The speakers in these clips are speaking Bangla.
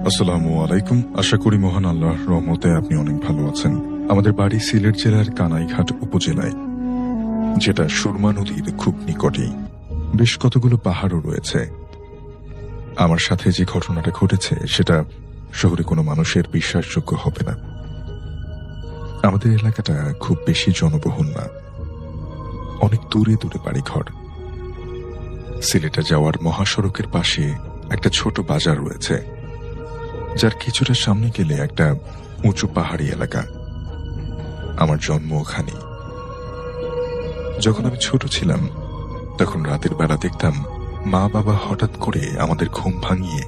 আসসালামু আলাইকুম। আশা করি মহান আল্লাহর রহমতে আপনি অনেক ভালো আছেন। আমাদের বাড়ি সিলেট জেলার কানাইঘাট উপজেলায়, যেটা সুরমা নদীর খুব নিকটেই। বেশ কতগুলো পাহাড়ও রয়েছে। আমার সাথে যে ঘটনাটা ঘটেছে সেটা শহরে কোনো মানুষের বিশ্বাসযোগ্য হবে না। আমাদের এলাকাটা খুব বেশি জনবহুল না, অনেক দূরে দূরে বাড়িঘর। সিলেটে যাওয়ার মহাসড়কের পাশে একটা ছোট বাজার রয়েছে, যার কিছুটা সামনে গেলে একটা উঁচু পাহাড়ি এলাকা। আমার জন্ম ওখানে। যখন আমি ছোট ছিলাম তখন রাতের বেলা দেখতাম মা বাবা হঠাৎ করে আমাদের ঘুম ভাঙিয়ে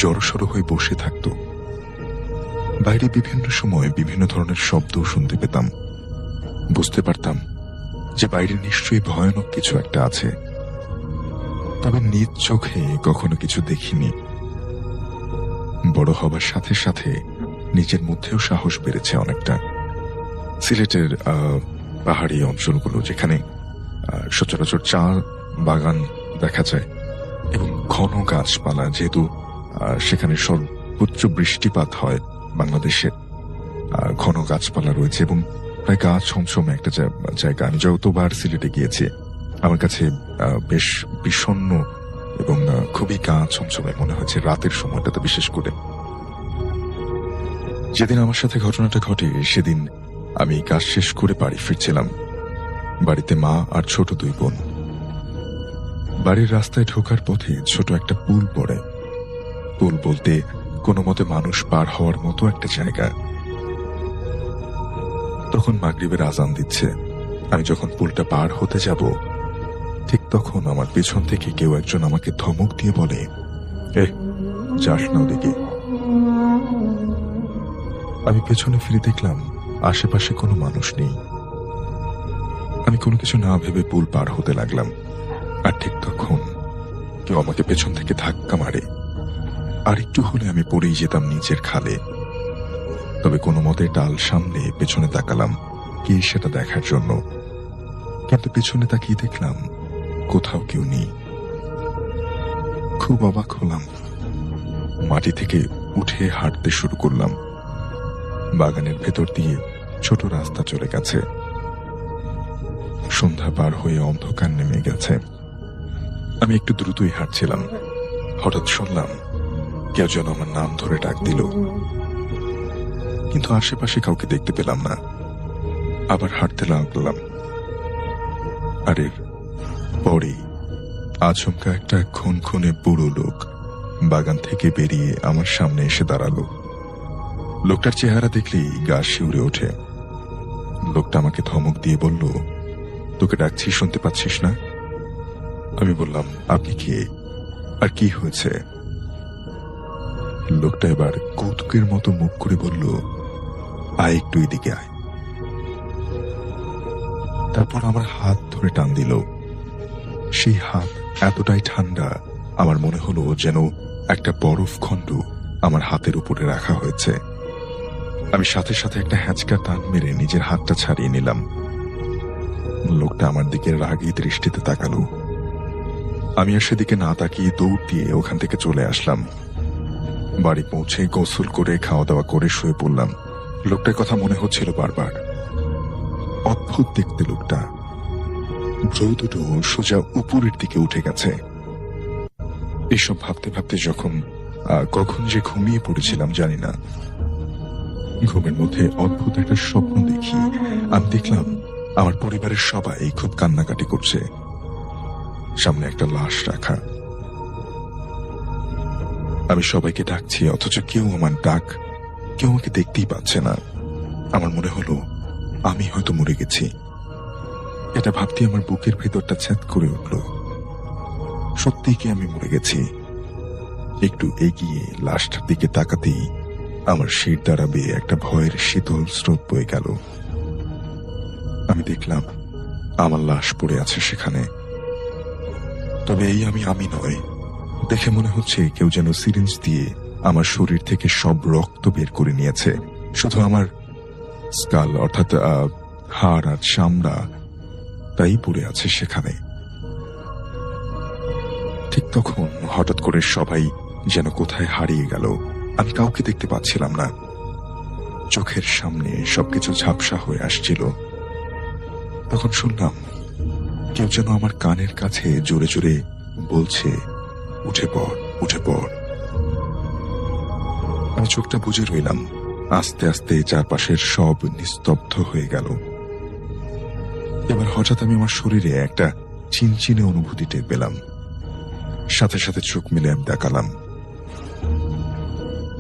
জড়সড় হয়ে বসে থাকত। বাইরে বিভিন্ন সময় বিভিন্ন ধরনের শব্দ শুনতে পেতাম। বুঝতে পারতাম যে বাইরে নিশ্চয়ই ভয়ানক কিছু একটা আছে, তবে নিজ চোখে কখনো কিছু দেখিনি। বড় হবার সাথে সাথে নিজের মধ্যেও সাহস বেড়েছে অনেকটা। সিলেটের পাহাড়ি অঞ্চলগুলো, যেখানে সচরাচর চা বাগান দেখা যায় এবং ঘন গাছপালা, যেহেতু সেখানে সর্বোচ্চ বৃষ্টিপাত হয় বাংলাদেশে, ঘন গাছপালা রয়েছে এবং প্রায় গা ছমছমে একটা জায়গা। আমি যতবার সিলেটে গিয়েছি আমার কাছে বেশ বিষণ্ণ এবং খুবই গা ছমছমে মনে হয়েছে রাতের সময়টাতে। বিশেষ করে যেদিন আমার সাথে ঘটনাটা ঘটে সেদিন আমি কাজ শেষ করে বাড়ি ফিরছিলাম। বাড়িতে মা আর ছোট দুই বোন। বাড়ির রাস্তায় ঢোকার পথে ছোট একটা পুল পড়ে। পুল বলতে কোনো মতে মানুষ পার হওয়ার মতো একটা জায়গা। তখন মাগরিবের আজান দিচ্ছে। আমি যখন পুলটা পার হতে যাব, ঠিক তখন আমার পেছন থেকে কেউ একজন আমাকে ধমক দিয়ে বলে, যাস না ওদিকে। আমি পেছনে ফিরে দেখলাম আশেপাশে কোনো মানুষ নেই। আমি কোনো কিছু না ভেবে পুল পার হতে লাগলাম, আর ঠিক তখন কেউ আমাকে পেছন থেকে ধাক্কা মারে। আর একটু হলে আমি পড়েই যেতাম নিচের খালে। তবে কোনো মতে ডাল সামলে পেছনে তাকালাম কি সেটা দেখার জন্য, কিন্তু পেছনে তাকিয়ে দেখলাম কোথাও কেউ নেই। খুব অবাক হলাম। মাটি থেকে উঠে হাঁটতে শুরু করলাম। বাগানের ভেতর দিয়ে ছোট রাস্তা চলে গেছে। সন্ধ্যা পার হয়ে অন্ধকার নেমে গেছে। আমি একটু দ্রুতই হাঁটছিলাম। হঠাৎ শুনলাম কেউ যেন আমার নাম ধরে ডাক দিল, কিন্তু আশেপাশে কাউকে দেখতে পেলাম না। আবার হাঁটতে লাগলাম। আরে পরে আচমকা একটা খুনখুনে বুড়ো লোক বাগান থেকে বেরিয়ে আমার সামনে এসে দাঁড়ালো। লোকটার চেহারা দেখলেই গা শিউরে ওঠে। লোকটা আমাকে ধমক দিয়ে বলল, তোকে ডাকছি, শুনতে পাচ্ছিস না? আমি বললাম, আপনি কে আর কি হয়েছে? লোকটা এবার কৌতুকের মতো মুখ করে বলল, আয় একটু এদিকে আয়। তারপর আমার হাত ধরে টান দিল। সেই হাত এতটাই ঠান্ডা, আমার মনে হলো যেন একটা বরফ খণ্ড আমার হাতের উপরে রাখা হয়েছে। আমি সাথে সাথে একটা হ্যাঁচকা টান মেরে নিজের হাতটা ছাড়িয়ে নিলাম। লোকটা আমার দিকে রাগী দৃষ্টিতে তাকালো। আমি আর সেদিকে না তাকিয়ে দৌড় দিয়ে ওখান থেকে চলে আসলাম। বাড়ি পৌঁছে গোসল করে খাওয়া দাওয়া করে শুয়ে পড়লাম। লোকটার কথা মনে হচ্ছিল বারবার। অদ্ভুত দেখতে লোকটা। ভ্রু দুটো সোজা উপরের দিকে উঠে গেছে। এসব ভাবতে ভাবতে কখন যে ঘুমিয়ে পড়েছিলাম জানি না। ঘুমের মধ্যে অদ্ভুত একটা স্বপ্ন দেখি। আমি দেখলাম আমার পরিবারের সবাই খুব কান্নাকাটি করছে। সামনে একটা লাশ রাখা। আমি সবাইকে ডাকছি, অথচ কেউ আমাকে দেখতেই পাচ্ছে না। আমার মনে হলো আমি হয়তো মরে গেছি। এটা ভাবতে আমার বুকের ভেতরটা ছ্যাদ করে উঠল। সত্যিই কি আমি মরে গেছি? একটু এগিয়ে লাশটার দিকে তাকাতেই আমার শির দ্বারা বেয়ে একটা ভয়ের শীতল স্রোত বয়ে গেল। আমি দেখলাম আমার লাশ পড়ে আছে সেখানে। তবে আমি নয়। দেখে মনে হচ্ছে কেউ যেন সিরিঞ্জ দিয়ে আমার শরীর থেকে সব রক্ত বের করে নিয়েছে। শুধু আমার স্কাল, অর্থাৎ হাড় আর চামড়া, তাই পড়ে আছে সেখানে। ঠিক তখন হঠাৎ করে সবাই যেন কোথায় হারিয়ে গেল। আমি কাউকে দেখতে পাচ্ছিলাম না। চোখের সামনে সবকিছু ঝাপসা হয়ে আসছিল। তখন শুনলাম কেউ যেন আমার কানের কাছে জোরে জোরে বলছে, উঠে পড়, উঠে পড়। আমি চোখটা বুজে রইলাম। আস্তে আস্তে চারপাশের সব নিস্তব্ধ হয়ে গেল। এবার হঠাৎ আমি আমার শরীরে একটা চিনচিনে অনুভূতি টের পেলাম। সাথে সাথে চোখ মিলে আমি তাকালাম,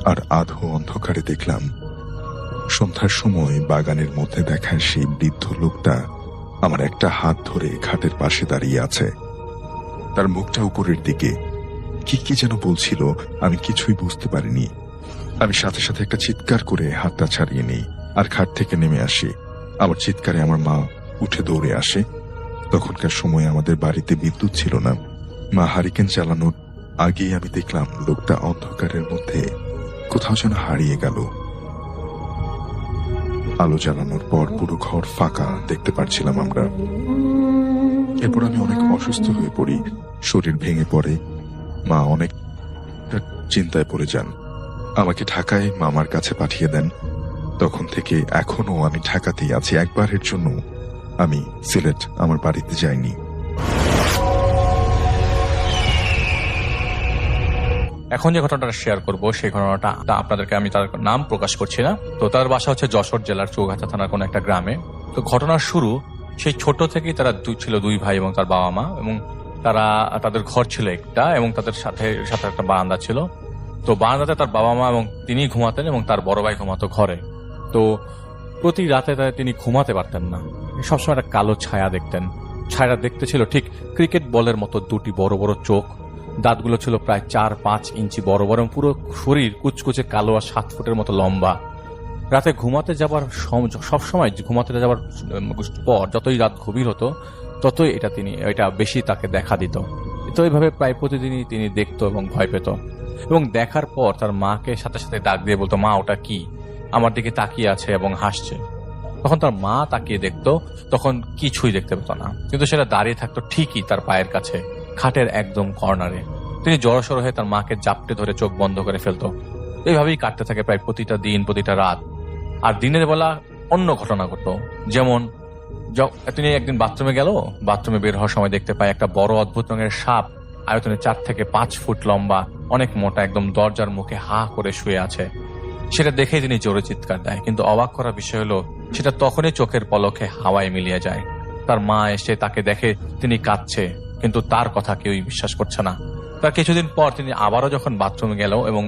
আর আধো অন্ধকারে দেখলাম সন্ধ্যার সময় বাগানের মধ্যে দেখা সেই বৃদ্ধ লোকটা আমার একটা হাত ধরে খাটের পাশে দাঁড়িয়ে আছে। তার মুখটা উপরের দিকে, কি কি যেন বলছিল, আমি কিছুই বুঝতে পারিনি। আমি সাথে সাথে একটা চিৎকার করে হাতটা ছাড়িয়ে নিই আর খাট থেকে নেমে আসি। আমার চিৎকারে আমার মা উঠে দৌড়ে আসে। তখনকার সময় আমাদের বাড়িতে বিদ্যুৎ ছিল না। মা হারিকেন চালানোর আগেই আমি দেখলাম লোকটা অন্ধকারের মধ্যে কোথাও যেন হারিয়ে গেল। আলো জ্বালানোর পর পুরো ঘর ফাঁকা দেখতে পাচ্ছিলাম আমরা। এরপর আমি অনেক অসুস্থ হয়ে পড়ি, শরীর ভেঙে পড়ে। মা অনেক চিন্তায় পড়ে যান। আমাকে ঢাকায় মামার কাছে পাঠিয়ে দেন। তখন থেকে এখনো আমি ঢাকাতেই আছি। একবারের জন্য আমি সিলেট আমার বাড়িতে যাইনি। এখন যে ঘটনাটা শেয়ার করব সেই ঘটনাটা আপনাদেরকে আমি তার নাম প্রকাশ করছি না। তো তার বাসা হচ্ছে যশোর জেলার চৌগাছা থানার কোন একটা গ্রামে। তো ঘটনার শুরু সেই ছোট থেকেই তারা ছিল দুই ভাই এবং তার বাবা মা, এবং তাদের ঘর ছিল একটা, এবং তাদের সাথে সাথে একটা বারান্দা ছিল। তো বারান্দাতে তার বাবা মা এবং তিনি ঘুমাতেন এবং তার বড় ভাই ঘুমাতো ঘরে। তো প্রতি রাতে তিনি ঘুমাতে পারতেন না, সবসময় একটা কালো ছায়া দেখতেন। ছায়াটা দেখতে ছিল ঠিক ক্রিকেট বলের মতো, দুটি বড় বড় চোখ, দাঁতগুলো ছিল প্রায় 4-5 ইঞ্চি বড় বড়, এবং পুরো শরীর কুচকুচে কালো আর 7 ফুটের মতো লম্বা। রাতে ঘুমাতে যাবার সবসময় ঘুমাতে যাবার পর যতই রাত গভীর হতো ততই এটা বেশি তাকে দেখা দিত। তো এইভাবে প্রায় প্রতিদিনই তিনি দেখতো এবং ভয় পেত, এবং দেখার পর তার মাকে সাথে সাথে ডাক দিয়ে বলতো, মা ওটা কি, আমার দিকে তাকিয়ে আছে এবং হাসছে। তখন তার মা তাকিয়ে দেখতো, তখন কিছুই দেখতে পেত না, কিন্তু সেটা দাঁড়িয়ে থাকতো ঠিকই তার পায়ের কাছে, খাটের একদম কর্নারে। তিনি জড়সড় হয়ে তার মাকে জাপটে ধরে চোখ বন্ধ করে ফেলতো। এইভাবেই কাটতে থাকে প্রায় প্রতিটা দিন, প্রতিটা রাত। আর দিনের বেলা অন্য ঘটনা ঘটতো, যেমন তিনি একদিন বাথরুমে গেল, বাথরুমে বের হওয়ার সময় দেখতে পায় একটা বড় অদ্ভুত রঙের সাপ, আয়তনে 4 থেকে 5 ফুট লম্বা, অনেক মোটা, একদম দরজার মুখে হা করে শুয়ে আছে। সেটা দেখে তিনি জোরে চিৎকার দেয়, কিন্তু অবাক করা বিষয় হলো সেটা তখনই চোখের পলকে হাওয়ায় মিলিয়ে যায়। তার মা এসে তাকে দেখে তিনি কাঁদছে, কিন্তু তার কথা কেউই বিশ্বাস করছে না। তার কিছুদিন পর তিনি আবারও যখন বাথরুমে গেল এবং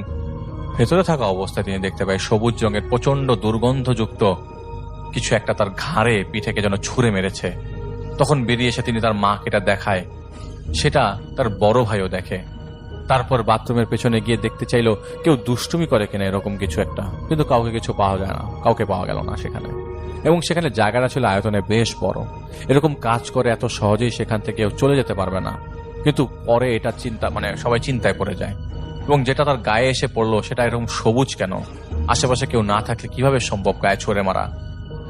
ভেতরে থাকা অবস্থায় তিনি দেখতে পায় সবুজ রঙের প্রচন্ড দুর্গন্ধযুক্ত কিছু একটা তার ঘাড়ে পিঠেকে যেন ছুঁড়ে মেরেছে। তখন বেরিয়ে এসে তিনি তার মাকে এটা দেখায়, সেটা তার বড় ভাইও দেখে। তারপর বাথরুমের পেছনে গিয়ে দেখতে চাইলো কেউ দুষ্টুমি করে কিনা এরকম কিছু একটা, কিন্তু কাউকে পাওয়া গেল না সেখানে। এবং সেখানে জায়গাটা ছিল আয়তনে বেশ বড়। এরকম কাজ করে এত সহজেই সেখান থেকে কেউ চলে যেতে পারবে না, কিন্তু পরে এটা সবাই চিন্তায় পড়ে যায়। এবং যেটা তার গায়ে এসে পড়লো সেটা এরকম সবুজ কেন, আশেপাশে কেউ না থাকলে কিভাবে সম্ভব গায়ে ছড়ে মারা।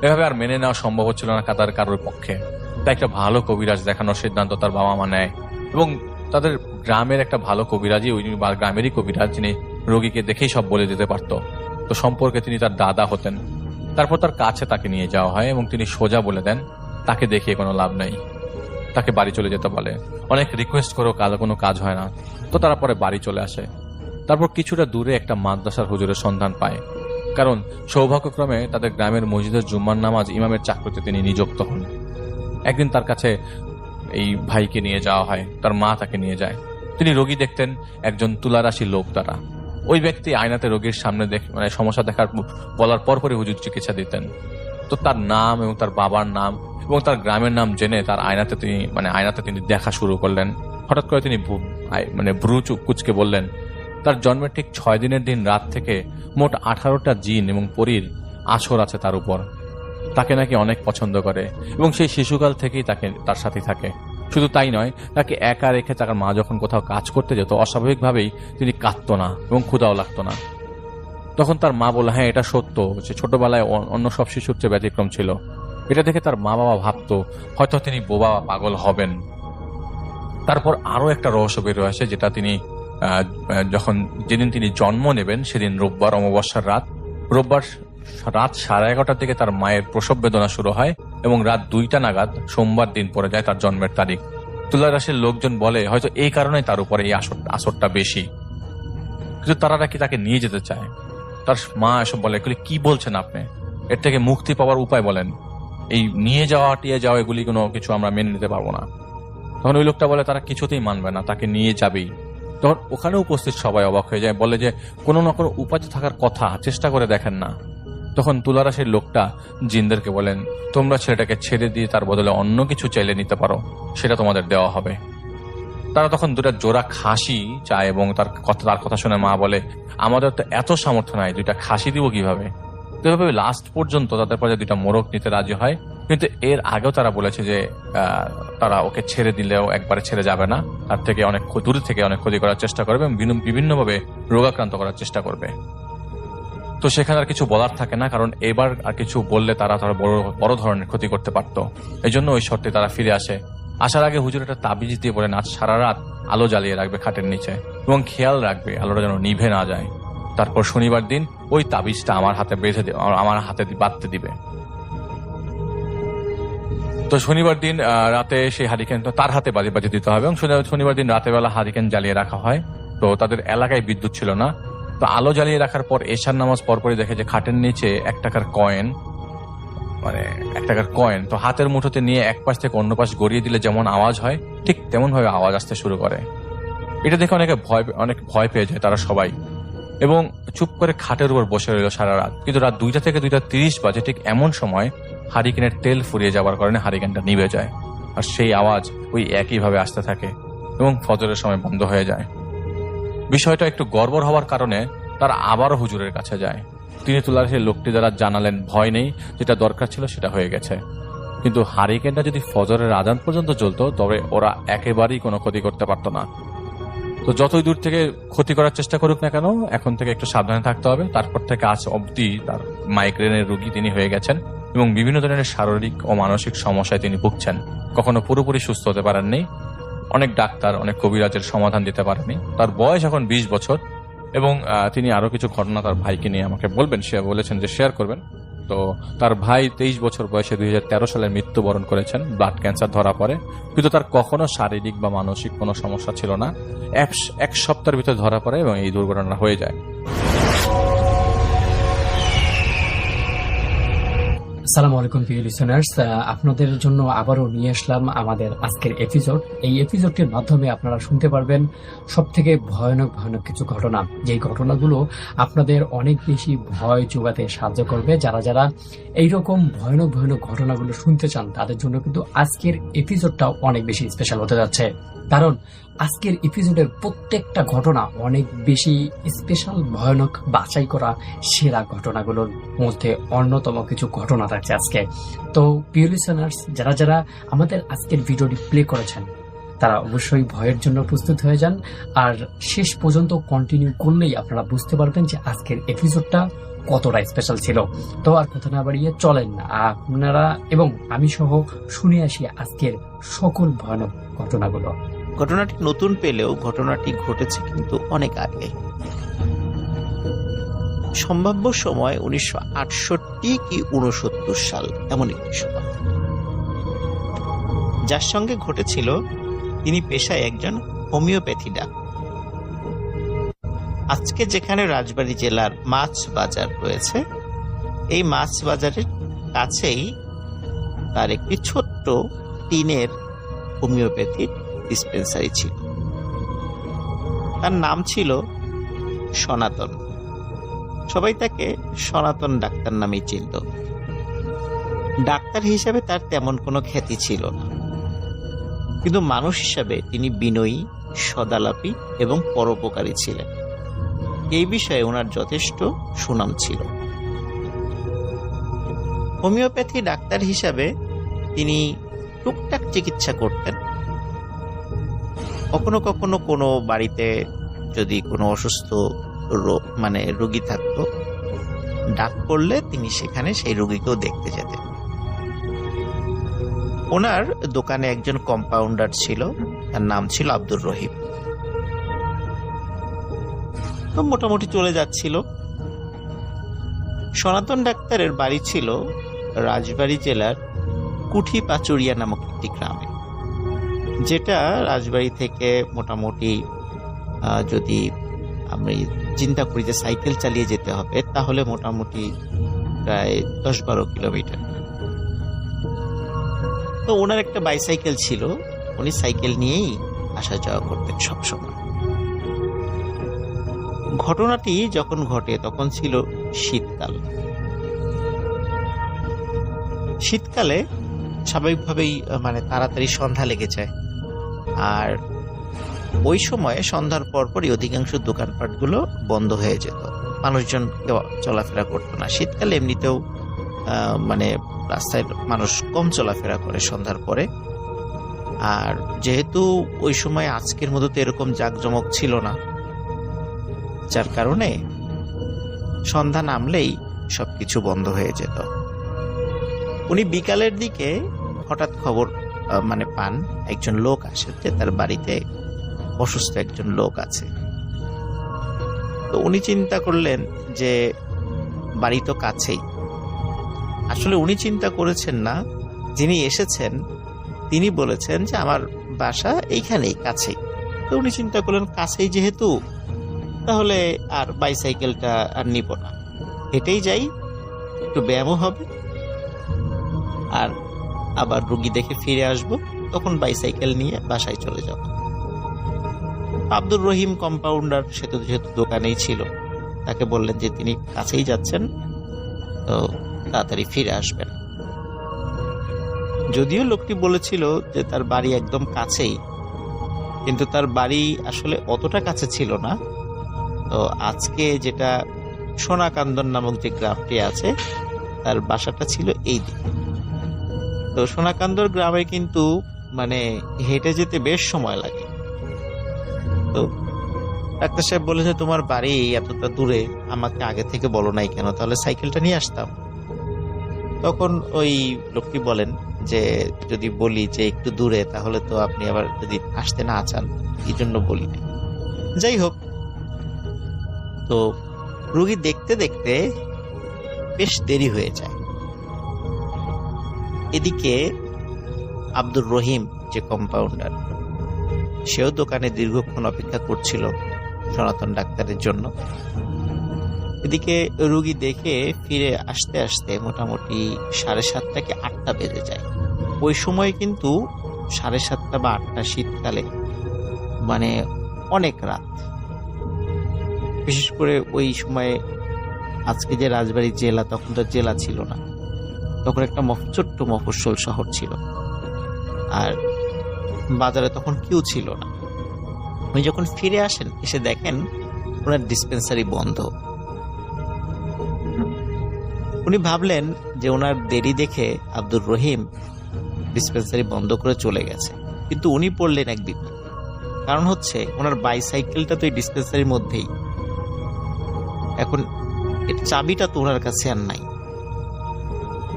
এভাবে আর মেনে নেওয়া সম্ভব হচ্ছিল না তাদের কারোর পক্ষে। তাই একটা ভালো কবিরাজ দেখানোর সিদ্ধান্ত তার বাবা মা নেয়, এবং তাদের গ্রামের একটা ভালো কবিরাজি, ওই গ্রামেরই কবিরাজ, যিনি রোগীকে দেখেই সব বলে দিতে পারত। তো সম্পর্কে তিনি তার দাদা হতেন। তারপর তার কাছে তাকে নিয়ে যাওয়া হয় এবং তিনি সোজা বলে দেন তাকে দেখিয়ে কোনো লাভ নেই, তাকে বাড়ি চলে যেতে বলে। অনেক রিকোয়েস্ট করেও কোনো কাজ হয় না, তো তারা পরে বাড়ি চলে আসে। তারপর কিছুটা দূরে একটা মাদ্রাসার হুজুরের সন্ধান পায়, কারণ সৌভাগ্যক্রমে তাদের গ্রামের মসজিদের জুম্মার নামাজ ইমামের চাকরিতে তিনি নিযুক্ত হন। একদিন তার কাছে এই ভাইকে নিয়ে যাওয়া হয়, তার মা তাকে নিয়ে যায়। তিনি রোগী দেখতেন একজন তুলারাশি লোক দ্বারা। ওই ব্যক্তি আয়নাতে রোগীর সামনে সমস্যা দেখার বলার পরপরই হুজুর চিকিৎসা দিতেন। তো তার নাম এবং তার বাবার নাম এবং তার গ্রামের নাম জেনে তার আয়নাতে তিনি দেখা শুরু করলেন। হঠাৎ করে তিনি ভ্রু কুচকে বললেন তার জন্মের ঠিক 6 দিনের দিন রাত থেকে মোট 18টা জিন এবং পরীর আসর আছে তার উপর। তাকে নাকি অনেক পছন্দ করে এবং সেই শিশুকাল থেকেই তার সাথে থাকে। শুধু তাই নয়, তাকে একা রেখে তার মা যখন কোথাও কাজ করতে যেত অস্বাভাবিকভাবেই তিনি কাঁদতো না এবং ক্ষুধাও লাগতো না। তখন তার মা বলল, হ্যাঁ এটা সত্য, সে ছোটবেলায় অন্য সব শিশুর চেয়ে ব্যতিক্রম ছিল। এটা দেখে তার মা বাবা ভাবতো হয়তো তিনি বোবা পাগল হবেন। তারপর আরো একটা রহস্য বের হয়ে আসে, যেটা তিনি যখন যেদিন তিনি জন্ম নেবেন সেদিন রোববার, অমাবস্যার রাত। রোববার রাত 11:30টার দিকে তার মায়ের প্রসব বেদনা শুরু হয় এবং রাত 2টা নাগাদ সোমবার দিন পড়ে যায় তার জন্মের তারিখ। তুলা রাশির লোকজন বলে হয়তো এই কারণে তার উপরে এই আসরটা বেশি, কিন্তু তারা নাকি তাকে নিয়ে যেতে চায়। তার মা এসব বলে, এগুলি কি বলছেন আপনি, এর থেকে মুক্তি পাওয়ার উপায় বলেন, এই নিয়ে যাওয়া টিয়ে যাওয়া এগুলি কোনো কিছু আমরা মেনে নিতে পারবো না। তখন ওই লোকটা বলে তারা কিছুতেই মানবে না, তাকে নিয়ে যাবেই। তখন ওখানে উপস্থিত সবাই অবাক হয়ে যায়, বলে যে কোনো না কোনো উপায় থাকার কথা, চেষ্টা করে দেখেন না। তখন তুলারাশির লোকটা জিনদেরকে বলেন, তোমরা ছেলেটাকে ছেড়ে দিয়ে তার বদলে অন্য কিছু চাইলে নিতে পারো, সেটা তোমাদের দেওয়া হবে। তারা তখন 2টা জোড়া খাসি চায় এবং তার কথা শুনে মা বলে, আমাদের তো এত সামর্থ্য নাই, 2টা খাসি দিব কিভাবে। এভাবে লাস্ট পর্যন্ত তাদের পরে 2টা মোরগ নিতে রাজি হয়। কিন্তু এর আগেও তারা বলেছে যে তারা ওকে ছেড়ে দিলেও একবারে ছেড়ে যাবে না, তার থেকে অনেক দূরে থেকে অনেক ক্ষতি করার চেষ্টা করবে এবং বিভিন্নভাবে রোগাক্রান্ত করার চেষ্টা করবে। তো সেখানে আর কিছু বলার থাকে না, কারণ এবার আর কিছু বললে তারা বড় ধরনের ক্ষতি করতে পারত। এই জন্য ওই শর্তে তারা ফিরে আসে। আসার আগে হুজুর একটা তাবিজ দিয়ে বলেন, আজ সারা রাত আলো জ্বালিয়ে রাখবে খাটের নিচে এবং খেয়াল রাখবে আলোটা যেন নিভে না যায়। তারপর শনিবার দিন ওই তাবিজটা আমার হাতে বাঁধতে দিবে। তো শনিবার দিন রাতে সেই হারিকেন তার হাতে বাজে দিতে হবে এবং শনিবার দিন রাতের বেলা হারিকেন জ্বালিয়ে রাখা হয়। তো তাদের এলাকায় বিদ্যুৎ ছিল না, তো আলো জ্বালিয়ে রাখার পর এশার নামাজ পরপরই দেখে যে খাটের নিচে 1 টাকার কয়েন, মানে 1 টাকার কয়েন তো হাতের মুঠোতে নিয়ে এক পাশ থেকে অন্য পাশ গড়িয়ে দিলে যেমন আওয়াজ হয় ঠিক তেমন ভাবে আওয়াজ আসতে শুরু করে। এটা দেখে অনেক ভয় পেয়ে যায় তারা সবাই এবং চুপ করে খাটের উপর বসে রইল সারা রাত। কিন্তু রাত 2টা থেকে 2:30 বাজে ঠিক এমন সময় হারিকেনের তেল ফুরিয়ে যাওয়ার কারণে হারিকেনটা নিভে যায় আর সেই আওয়াজ ওই একইভাবে আসতে থাকে এবং ফজরের সময় বন্ধ হয়ে যায়। বিষয়টা একটু গড়বড় হওয়ার কারণে তারা আবারও হুজুরের কাছে যায়। তিনি তুলার সেই লোকটি দ্বারা জানালেন, ভয় নেই, যেটা দরকার ছিল সেটা হয়ে গেছে, কিন্তু হারিকেনটা যদি ফজরের আজান পর্যন্ত জ্বলতো তবে ওরা একেবারেই কোনো ক্ষতি করতে পারতো না। তো যতই দূর থেকে ক্ষতি করার চেষ্টা করুক না কেন, এখন থেকে একটু সাবধানে থাকতে হবে। তারপর থেকে আজ অবধি তার মাইগ্রেনের রোগী তিনি হয়ে গেছেন এবং বিভিন্ন ধরনের শারীরিক ও মানসিক সমস্যায় তিনি ভুগছেন। কখনো পুরোপুরি সুস্থ হতে পারেননি, অনেক ডাক্তার অনেক কবিরাজের সমাধান দিতে পারেনি। তার বয়স এখন 20 বছর এবং তিনি আরো কিছু ঘটনা তার ভাইকে নিয়ে আমাকে বলবেন, সে বলেছেন যে শেয়ার করবেন। তো তার ভাই 23 বছর বয়সে 2013 সালে মৃত্যুবরণ করেছেন, ব্লাড ক্যান্সার ধরা পড়ে, কিন্তু তার কখনো শারীরিক বা মানসিক কোনো সমস্যা ছিল না। এক সপ্তাহের ভিতরে ধরা পড়ে এবং এই দুর্ঘটনা হয়ে যায়। আসসালামু আলাইকুম প্রিয় লিসেনার্স, আপনাদের জন্য আবারও নিয়ে আসলাম আমাদের আজকের এপিসোড। এই এপিসোডটির মাধ্যমে আপনারা শুনতে পারবেন সবথেকে ভয়ানক কিছু ঘটনা, যেই ঘটনাগুলো আপনাদের অনেক বেশি ভয় যোগাতে সাহায্য করবে। যারা এইরকম ভয়ানক ঘটনাগুলো শুনতে চান তাদের জন্য কিন্তু আজকের এপিসোডটা অনেক বেশি স্পেশাল হতে যাচ্ছে, কারণ আজকের এপিসোডের প্রত্যেকটা ঘটনা অনেক বেশি স্পেশাল, ভয়ানক, বাছাই করা সেরা ঘটনাগুলোর মধ্যে অন্যতম কিছু ঘটনা থাকছে আজকে। তো প্রিয় লিসেনার্স, যারা আমাদের আজকের ভিডিওটি প্লে করেছেন তারা অবশ্যই ভয়ের জন্য প্রস্তুত হয়ে যান, আর শেষ পর্যন্ত কন্টিনিউ করলেই আপনারা বুঝতে পারবেন যে আজকের এপিসোডটা কতটা স্পেশাল ছিল। তো আর কথা না বাড়িয়ে চলেন আপনারা এবং আমি সহ শুনে আসি আজকের সকল ভয়ানক ঘটনাগুলো। ঘটনাটি নতুন পেলেও ঘটনাটি ঘটেছে কিন্তু অনেক আগে। সম্ভাব্য সময় 1968 কি 69 সাল, এমন একটি সময়। যার সঙ্গে ঘটেছিল তিনি পেশায় একজন হোমিওপ্যাথি ডাক্তার। আজকে যেখানে রাজবাড়ী জেলার মাছ বাজার রয়েছে, এই মাছ বাজারের কাছেই তার একটি ছোট্ট টিনের হোমিওপ্যাথি ডিসপেন্সারি ছিল। তার নাম ছিল সনাতন। সবাই তাকে সনাতন ডাক্তার নামেই চিনত। ডাক্তার হিসাবে তার তেমন কোনো খ্যাতি ছিল না, কিন্তু মানুষ হিসাবে তিনি বিনয়ী, সদালাপী এবং পরোপকারী ছিলেন। এই বিষয়ে ওনার যথেষ্ট সুনাম ছিল। হোমিওপ্যাথি ডাক্তার হিসাবে তিনি টুকটাক চিকিৎসা করতেন। কখনো কখনো কোনো বাড়িতে যদি কোনো অসুস্থ রোগী থাকতো, ডাক পড়লে তিনি সেখানে সেই রোগীকেও দেখতে যেতেন। ওনার দোকানে একজন কম্পাউন্ডার ছিল, তার নাম ছিল আব্দুর রহিম। তো মোটামুটি চলে যাচ্ছিল। সনাতন ডাক্তারের বাড়ি ছিল রাজবাড়ী জেলার কুঠি পাচুরিয়া নামক একটি গ্রামে, যেটা রাজবাড়ী থেকে মোটামুটি যদি আমরা চিন্তা করি যে সাইকেল চালিয়ে যেতে হবে, তাহলে মোটামুটি প্রায় 10-12 কিলোমিটার। তো ওনার একটা বাইসাইকেল ছিল, উনি সাইকেল নিয়েই আসা যাওয়া করতেন সবসময়। ঘটনাটি যখন ঘটে তখন ছিল শীতকাল। শীতকালে স্বাভাবিকভাবেই মানে তাড়াতাড়ি সন্ধ্যা লেগে যায়, আর ওই সময়ে সন্ধ্যার পরপরই অধিকাংশ দোকানপাটগুলো বন্ধ হয়ে যেত, মানুষজন কেউ চলাফেরা করতো না। শীতকালে এমনিতেও মানে রাস্তায় মানুষ কম চলাফেরা করে সন্ধ্যার পরে। আর যেহেতু ওই সময় আজকের মতো তো এরকম জাঁকজমক ছিল না, যার কারণে সন্ধ্যা নামলেই সবকিছু বন্ধ হয়ে যেত। উনি বিকালের দিকে হঠাৎ খবর মানে পান, একজন লোক আসে যে তার বাড়িতে অসুস্থ একজন লোক আছে। তো উনি চিন্তা করলেন যে বাড়ি তো কাছেই। আসলে উনি চিন্তা করেছেন না, যিনি এসেছেন তিনি বলেছেন যে আমার বাসা এইখানেই কাছেই। তো উনি চিন্তা করলেন কাছেই যেহেতু, তাহলে আর বাইসাইকেলটা আর নিব না, হেঁটেই যাই, একটু ব্যায়ামও হবে, আর আবার রুগী দেখে ফিরে আসব, তখন বাইসাইকেল নিয়ে বাসায় চলে যাব। আব্দুর রহিম কম্পাউন্ডার সে তো যেহেতু দোকানেই ছিল, তাকে বললেন যে তিনি কাছেই যাচ্ছেন, তো তাড়াতাড়ি ফিরে আসবেন। যদিও লোকটি বলেছিল যে তার বাড়ি একদম কাছেই, কিন্তু তার বাড়ি আসলে অতটা কাছে ছিল না। তো আজকে যেটা সোনাকান্দন নামক যে গ্রামটি আছে, তার বাসাটা ছিল এই দিকে। তো সোনাকান্দর গ্রামে কিন্তু মানে হেঁটে যেতে বেশ সময় লাগে। তো ডাক্তার সাহেব বলেছে তোমার বাড়ি এতটা দূরে, আমাকে আগে থেকে বলো নাই কেন, তাহলে সাইকেলটা নিয়ে আসতাম। তখন ওই লোকটি বলেন যে যদি বলি যে একটু দূরে, তাহলে তো আপনি আবার যদি আসতে না চান, এই জন্য বলি না। যাই হোক, তো রুগী দেখতে দেখতে বেশ দেরি হয়ে যায়। এদিকে আব্দুর রহিম যে কম্পাউন্ডার, সেও দোকানে দীর্ঘক্ষণ অপেক্ষা করছিল সনাতন ডাক্তারের জন্য। এদিকে রুগী দেখে ফিরে আসতে আসতে মোটামুটি 7:30 কি 8টা বেজে যায়। ওই সময় কিন্তু 7:30 বা 8টা শীতকালে মানে অনেক রাত। বিশেষ করে ওই সময়ে আজকে যে রাজবাড়ী জেলা, তখন তো জেলা ছিল না, তখন একটা ছোট্ট মফস্বল শহর ছিল, আর বাজারে তখন কেউ ছিল না। উনি যখন ফিরে আসেন, এসে দেখেন ওনার ডিসপেন্সারি বন্ধ। উনি ভাবলেন যে ওনার দেরি দেখে আব্দুর রহিম ডিসপেন্সারি বন্ধ করে চলে গেছে, কিন্তু উনি পড়লেন এক বিপদ। কারণ হচ্ছে ওনার বাইসাইকেলটা তো এই ডিসপেন্সারির মধ্যেই, এখন এর চাবিটা তো ওনার কাছে আর নাই।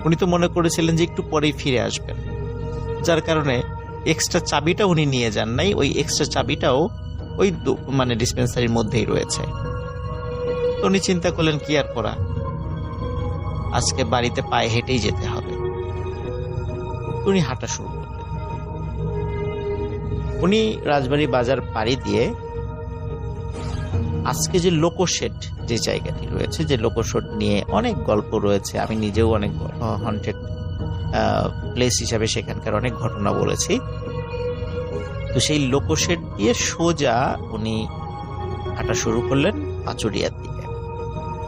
উনি তো মনে করেছিলেন যে একটু পরেই ফিরে আসবেন, যার কারণে এক্সট্রা চাবিটা উনি নিয়ে যান নাই। ওই এক্সট্রা চাবিটাও ওই মানে ডিসপেন্সারির মধ্যেই রয়েছে। তো উনি চিন্তা করলেন কি আর করা, আজকে বাড়িতে পায়ে হেঁটেই যেতে হবে। উনি হাঁটা শুরু করলেন। উনি রাজবাড়ী বাজার পাড়ি দিয়ে আজকে যে লোকোশেড যে জায়গাটি রয়েছে, যে লোকোশেড নিয়ে অনেক গল্প রয়েছে, আমি নিজেও অনেক হন্টেড প্লেস হিসাবে সেখানকার অনেক ঘটনা বলেছি। তো সেই লোকোশেড দিয়ে সোজা উনি হাঁটা শুরু করলেন পাচুরিয়ার দিকে।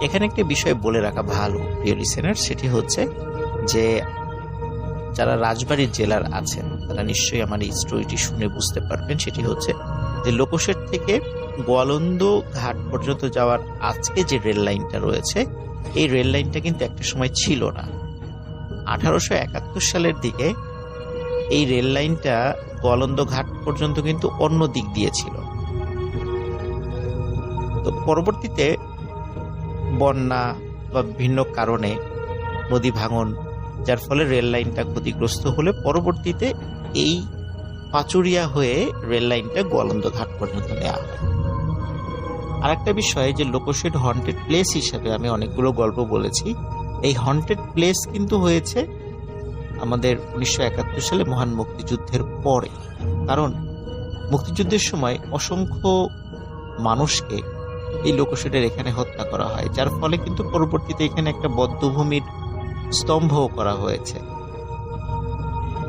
এখানে একটি বিষয় বলে রাখা ভালো প্রিয় লিসেনার, সেটি হচ্ছে যে যারা রাজবাড়ী জেলার আছেন তারা নিশ্চয়ই আমার এই স্টোরিটি শুনে বুঝতে পারবেন। সেটি হচ্ছে যে লোকোশেড থেকে গোয়ালন্দ ঘাট পর্যন্ত যাওয়ার আজকে যে রেল লাইনটা রয়েছে, এই রেল লাইনটা কিন্তু একটা সময় ছিল না। 1871 সালের দিকে এই রেল লাইনটা গোয়ালন্দ ঘাট পর্যন্ত কিন্তু অন্য দিক দিয়ে ছিল। তো পরবর্তীতে বন্যা বা ভিন্ন কারণে নদী ভাঙন, যার ফলে রেল লাইনটা ক্ষতিগ্রস্ত হলে পরবর্তীতে এই পাচুরিয়া হয়ে রেল লাইনটা গোয়ালন্দ ঘাট পর্যন্ত নেওয়া হয়। আরেকটা বিষয় যে লোকোশেড হন্টেড প্লেস হিসেবে আমি অনেকগুলো গল্প বলেছি, এই হন্টেড প্লেস কিন্তু হয়েছে আমাদের 1971 সালে মহান মুক্তিযুদ্ধের পরে। কারণ মুক্তিযুদ্ধের সময় অসংখ্য মানুষকে এই লোকোশেডের এখানে হত্যা করা হয়, যার ফলে কিন্তু পরবর্তীতে এখানে একটা বধ্যভূমির স্তম্ভও করা হয়েছে।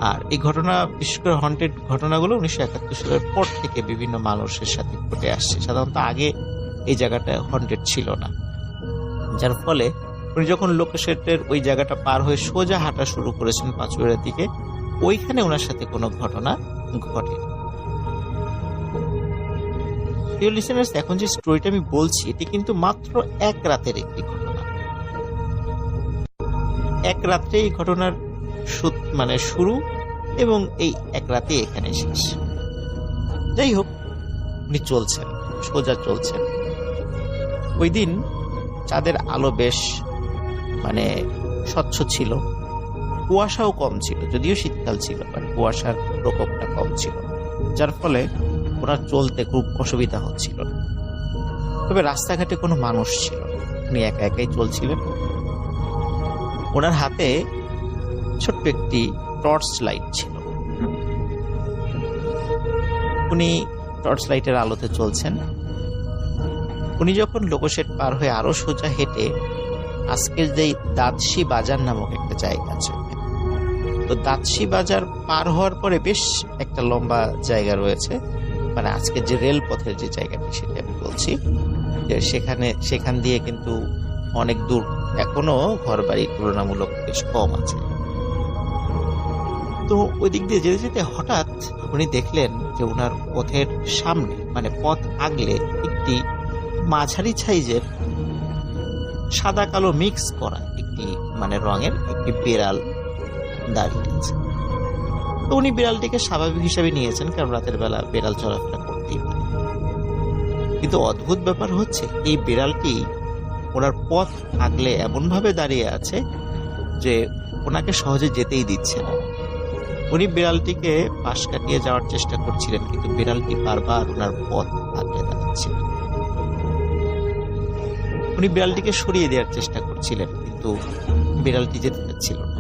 আর এই ঘটনা, বিশেষ করে হন্টেড ঘটনাগুলো 1971 সালের পর থেকে বিভিন্ন মানুষের সাথে ঘটে আসছে। সাধারণত আগে এই জায়গাটা হন্টেড ছিল না, যার ফলে উনি যখন লোকোশেডের ওই জায়গাটা পার হয়ে সোজা হাঁটা শুরু করেছেন পাঁচুড়িয়ার দিকে, ওইখানে ওনার সাথে কোনো ঘটনা ঘটে। প্রিয় লিসেনার্স, এখন যে স্টোরিটা আমি বলছি এটি কিন্তু মাত্র এক রাতের একটি ঘটনা। এক রাত্রে এই ঘটনার শুরু এবং এই এক রাতে এখানে শেষ। যাই হোক, উনি চলছেন, সোজা চলছেন। ওই দিন চাঁদের আলো বেশ স্বচ্ছ ছিল, কুয়াশাও কম ছিল, যদিও শীতকাল ছিল, বাট কুয়াশার প্রকোপটা কম ছিল, যার ফলে ওনার চলতে খুব অসুবিধা হচ্ছিল না। তবে রাস্তাঘাটে কোনো মানুষ ছিল না, উনি একা একাই চলছিলেন। ওনার হাতে ছোট্ট একটি টর্চ লাইট ছিল। উনি টর্চ লাইটের আলোতে চলছেন। উনি যখন লোকোশেড পার হয়ে আরো সোজা হেঁটে আজকের যে দাঁতশি বাজার নামক একটা জায়গা আছে, তো দাঁতশি বাজার পার হওয়ার পরে বেশ একটা লম্বা জায়গা রয়েছে, আজকের যে রেলপথের যে জায়গাটি সেটা আমি বলছি, যে সেখান দিয়ে কিন্তু অনেক দূর, এখনো ঘর বাড়ি তুলনামূলক বেশ কম আছে। তো ওই দিক দিয়ে যেতে যেতে হঠাৎ উনি দেখলেন যে ওনার পথের সামনে, পথ আগলে একটি মাঝারি সাইজের সাদা কালো মিক্স করা একটি রঙের একটি বিড়াল দাঁড়িয়ে আছে। তো উনি বিড়ালটিকে স্বাভাবিক হিসাবে নিয়েছেন, কারণ রাতের বেলা বিড়াল চলাফেরা করতেই পারে। কিন্তু অদ্ভুত ব্যাপার হচ্ছে, এই বিড়ালটি ওনার পথ আগলে এমন ভাবে দাঁড়িয়ে আছে যে ওনাকে সহজে যেতেই দিচ্ছে না। উনি বিড়ালটিকে পাশ কাটিয়ে যাওয়ার চেষ্টা করছিলেন, কিন্তু বিড়ালটি বারবার ওনার পথ আগলে দাঁড়াচ্ছিল। উনি বিড়ালটিকে সরিয়ে দেওয়ার চেষ্টা করছিলেন, কিন্তু বিড়ালটি যেতে চাচ্ছিল না।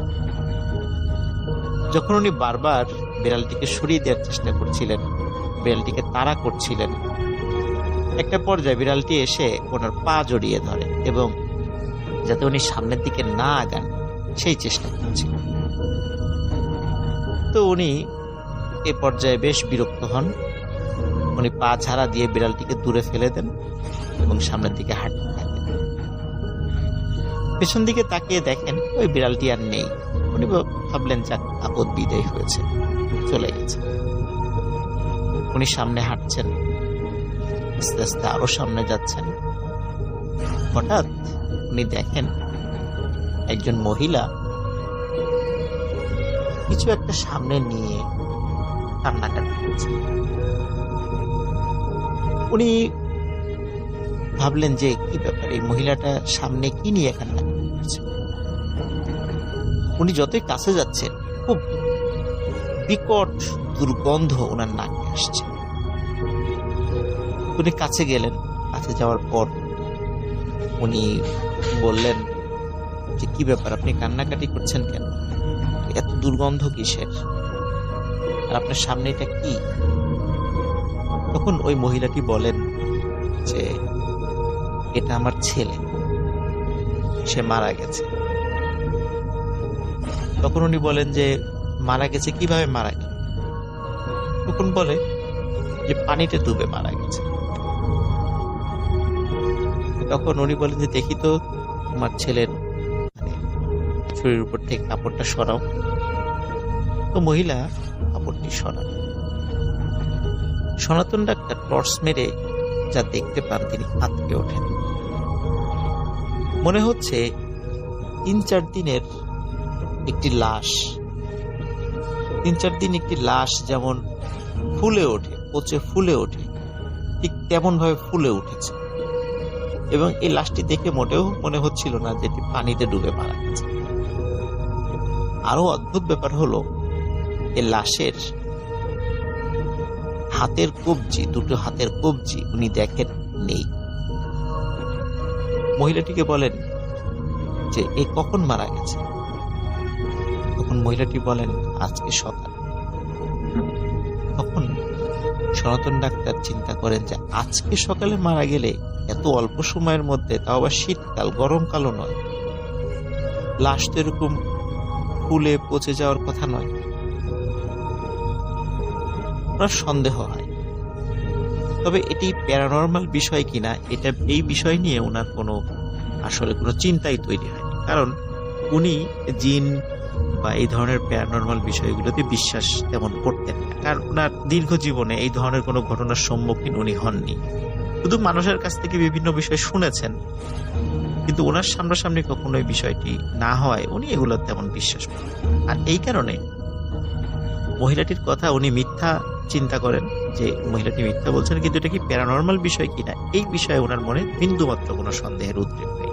যখন উনি বারবার বিড়ালটিকে সরিয়ে দেওয়ার চেষ্টা করছিলেন, বিড়ালটিকে তাড়া করছিলেন, একটা পর্যায়ে বিড়ালটি এসে ওনার পা জড়িয়ে ধরে এবং যাতে উনি সামনের দিকে না আগান সেই চেষ্টা করছিলেন। তো উনি এ পর্যায়ে বেশ বিরক্ত হন। উনি পা ঝাড়া দিয়ে বিড়ালটিকে দূরে ফেলে দেন এবং সামনের দিকে হাঁটতে থাকেন। পেছন দিকে তাকিয়ে দেখেন ওই বিড়ালটি আর নেই। উনি ভাবলেন যাক, আপদ বিদায় হয়েছে, চলে গেছে। উনি সামনে হাঁটছেন, আস্তে আস্তে আরো সামনে যাচ্ছেন। হঠাৎ উনি দেখেন একজন মহিলা কিছু একটা সামনে নিয়ে কান্নাকাটি করছে। উনি ভাবলেন যে কি ব্যাপার, এই মহিলাটা সামনে কি নিয়ে কান্নাকাটি করছে। উনি যতই কাছে যাচ্ছেন, খুব বিকট দুর্গন্ধ ওনার নাকে আসছে। উনি কাছে গেলেন। কাছে যাওয়ার পর উনি বললেন যে কি ব্যাপার, আপনি কান্নাকাটি করছেন কেন, এত দুর্গন্ধ কিসের, আর আপনার সামনে এটা কি? তখন ওই মহিলাটি বলেন যে এটা আমার ছেলে, সে মারা গেছে। তখন উনি বলেন যে মারা গেছে, কিভাবে মারা গেল? তখন বলে যে পানিতে ডুবে মারা গেছে। তখন উনি বলেন যে দেখি তো তোমার ছেলের শরীরের উপর থেকে কাপড়টা সরাও। তো মহিলা কাপড়টি সরান। সনাতন ডাক্তার টর্চ মেরে যা দেখতে পান, তিনি আঁতকে ওঠেন। মনে হচ্ছে 3-4 দিনের একটি লাশ, 3-4 দিন একটি লাশ যেমন ফুলে ওঠে, পচে ফুলে ওঠে, ঠিক তেমন ভাবে ফুলে উঠেছে। এবং এই লাশটি দেখে মোটেও মনে হচ্ছিল না যে এটি পানিতে ডুবে মারা গেছে। আরো অদ্ভুত ব্যাপার হলো, এই লাশের হাতের কবজি, দুটো হাতের কবজি উনি দেখেন নেই। মহিলাটিকে বলেন যে এ কখন মারা গেছে। তখন মহিলাটি বলেন আজকে সকাল। তখন সনাতন ডাক্তার চিন্তা করেন যে আজকে সকালে মারা গেলে এত অল্প সময়ের মধ্যে, তাও আবার শীতকাল, গরমকালও নয়, লাশ তো এরকম ফুলে পচে যাওয়ার কথা নয়। ওনার সন্দেহ হয়, তবে এটি প্যারানর্মাল বিষয় কিনা এই বিষয় নিয়ে ওনার আসলে কোনো চিন্তাই তৈরি হয়নি, কারণ উনি জিন বা এই ধরনের প্যারানর্মাল বিষয়গুলোতে বিশ্বাস তেমন করতেন না, কারণ ওনার দীর্ঘ জীবনে এই ধরনের কোনো ঘটনার সম্মুখীন উনি হননি। শুধু মানুষের কাছ থেকে বিভিন্ন বিষয় শুনেছেন, কিন্তু ওনার সামনাসামনি কখনো এই বিষয়টি না হয় উনি এগুলো তেমন বিশ্বাস করেন। আর এই কারণে মহিলাটির কথা উনি মিথ্যা চিন্তা করেন, যে মহিলাটি মিথ্যা বলছেন, কিন্তু এটা কি প্যারানর্মাল বিষয় কিনা এই বিষয়ে ওনার মনে বিন্দুমাত্র কোনো সন্দেহের উদ্রেক নেই।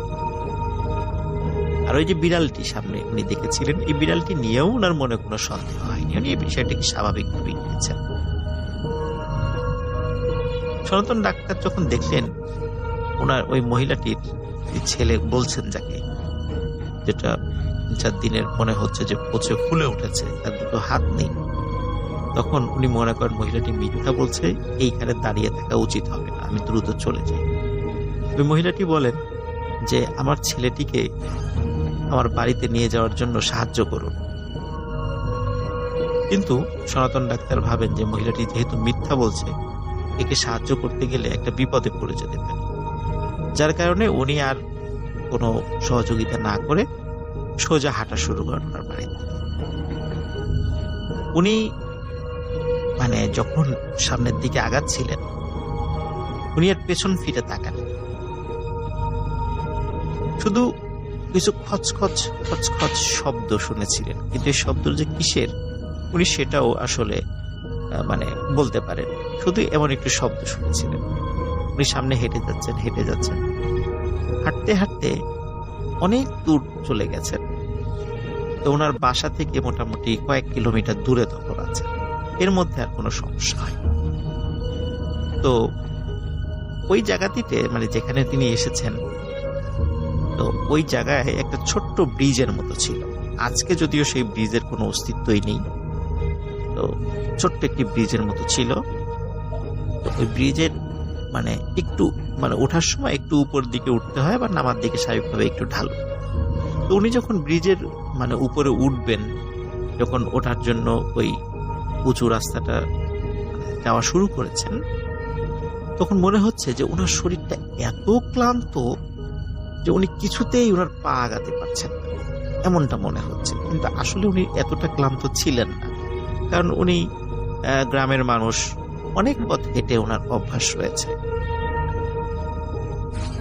আর ওই যে বিড়ালটি সামনে উনি দেখেছিলেন, এই বিড়ালটি নিয়েও ওনার মনে কোনো সন্দেহ হয়নি, উনি এই বিষয়টাকে স্বাভাবিকভাবেই নিয়েছেন। সনাতন ডাক্তার যখন দেখলেন ওনার ওই মহিলাটির ছেলে বলছেন যাকে, যেটা 4 দিনের মনে হচ্ছে যে পচে ফুলে উঠেছে, তার দুটো হাত নেই, তখন উনি মনে করেন মহিলাটি মিথ্যা বলছে, এইখানে দাঁড়িয়ে থাকা উচিত হবে না, আমি দ্রুত চলে যাই। ওই মহিলাটি বলেন যে আমার ছেলেটিকে আমার বাড়িতে নিয়ে যাওয়ার জন্য সাহায্য করুন। কিন্তু সনাতন ডাক্তার ভাবেন যে মহিলাটি যেহেতু মিথ্যা বলছে, একে সাহায্য করতে গেলে একটা বিপদে পড়ে যেতে পারে, যার কারণে উনি আর কোনো সহযোগিতা না করে সোজা হাঁটা শুরু করেন ওনার বাড়িতে। উনি যখন সামনের দিকে আগাচ্ছিলেন, উনি আর পেছন ফিরে তাকান, শুধু কিছু খচখচ খচখচ শব্দ শুনেছিলেন, কিন্তু এই শব্দ যে কিসের উনি সেটাও আসলে বলতে পারেন, শুধু এমন একটু শব্দ শুনেছিলেন। উনি সামনে হেঁটে যাচ্ছেন, হাঁটতে হাঁটতে অনেক দূর চলে গেছেন। তো ওনার বাসা থেকে মোটামুটি কয়েক কিলোমিটার দূরে তখন আছে, এর মধ্যে আর কোনো সমস্যা হয়। তো ওই জায়গাটিতে যেখানে তিনি এসেছেন, তো ওই জায়গায় একটা ছোট্ট ব্রিজের মতো ছিল। আজকে যদিও সেই ব্রিজের কোনো অস্তিত্বই নেই, তো ছোট্ট একটি ব্রিজের মতো ছিল। তো ওই ব্রিজের একটু ওঠার সময় একটু উপর দিকে উঠতে হয়, আবার নামার দিকে স্বাভাবিকভাবে একটু ঢালু। তো উনি যখন ব্রিজের উপরে উঠবেন, যখন ওঠার জন্য ওই উঁচু রাস্তাটা যাওয়া শুরু করেছেন, তখন মনে হচ্ছে যে ওনার শরীরটা এত ক্লান্ত যে উনি কিছুতেই ওনার পা আগাতে পারছেন না, এমনটা মনে হচ্ছে। কিন্তু আসলে উনি এতটা ক্লান্ত ছিলেন না, কারণ উনি গ্রামের মানুষ, অনেক পথ হেঁটে ওনার অভ্যাস রয়েছে।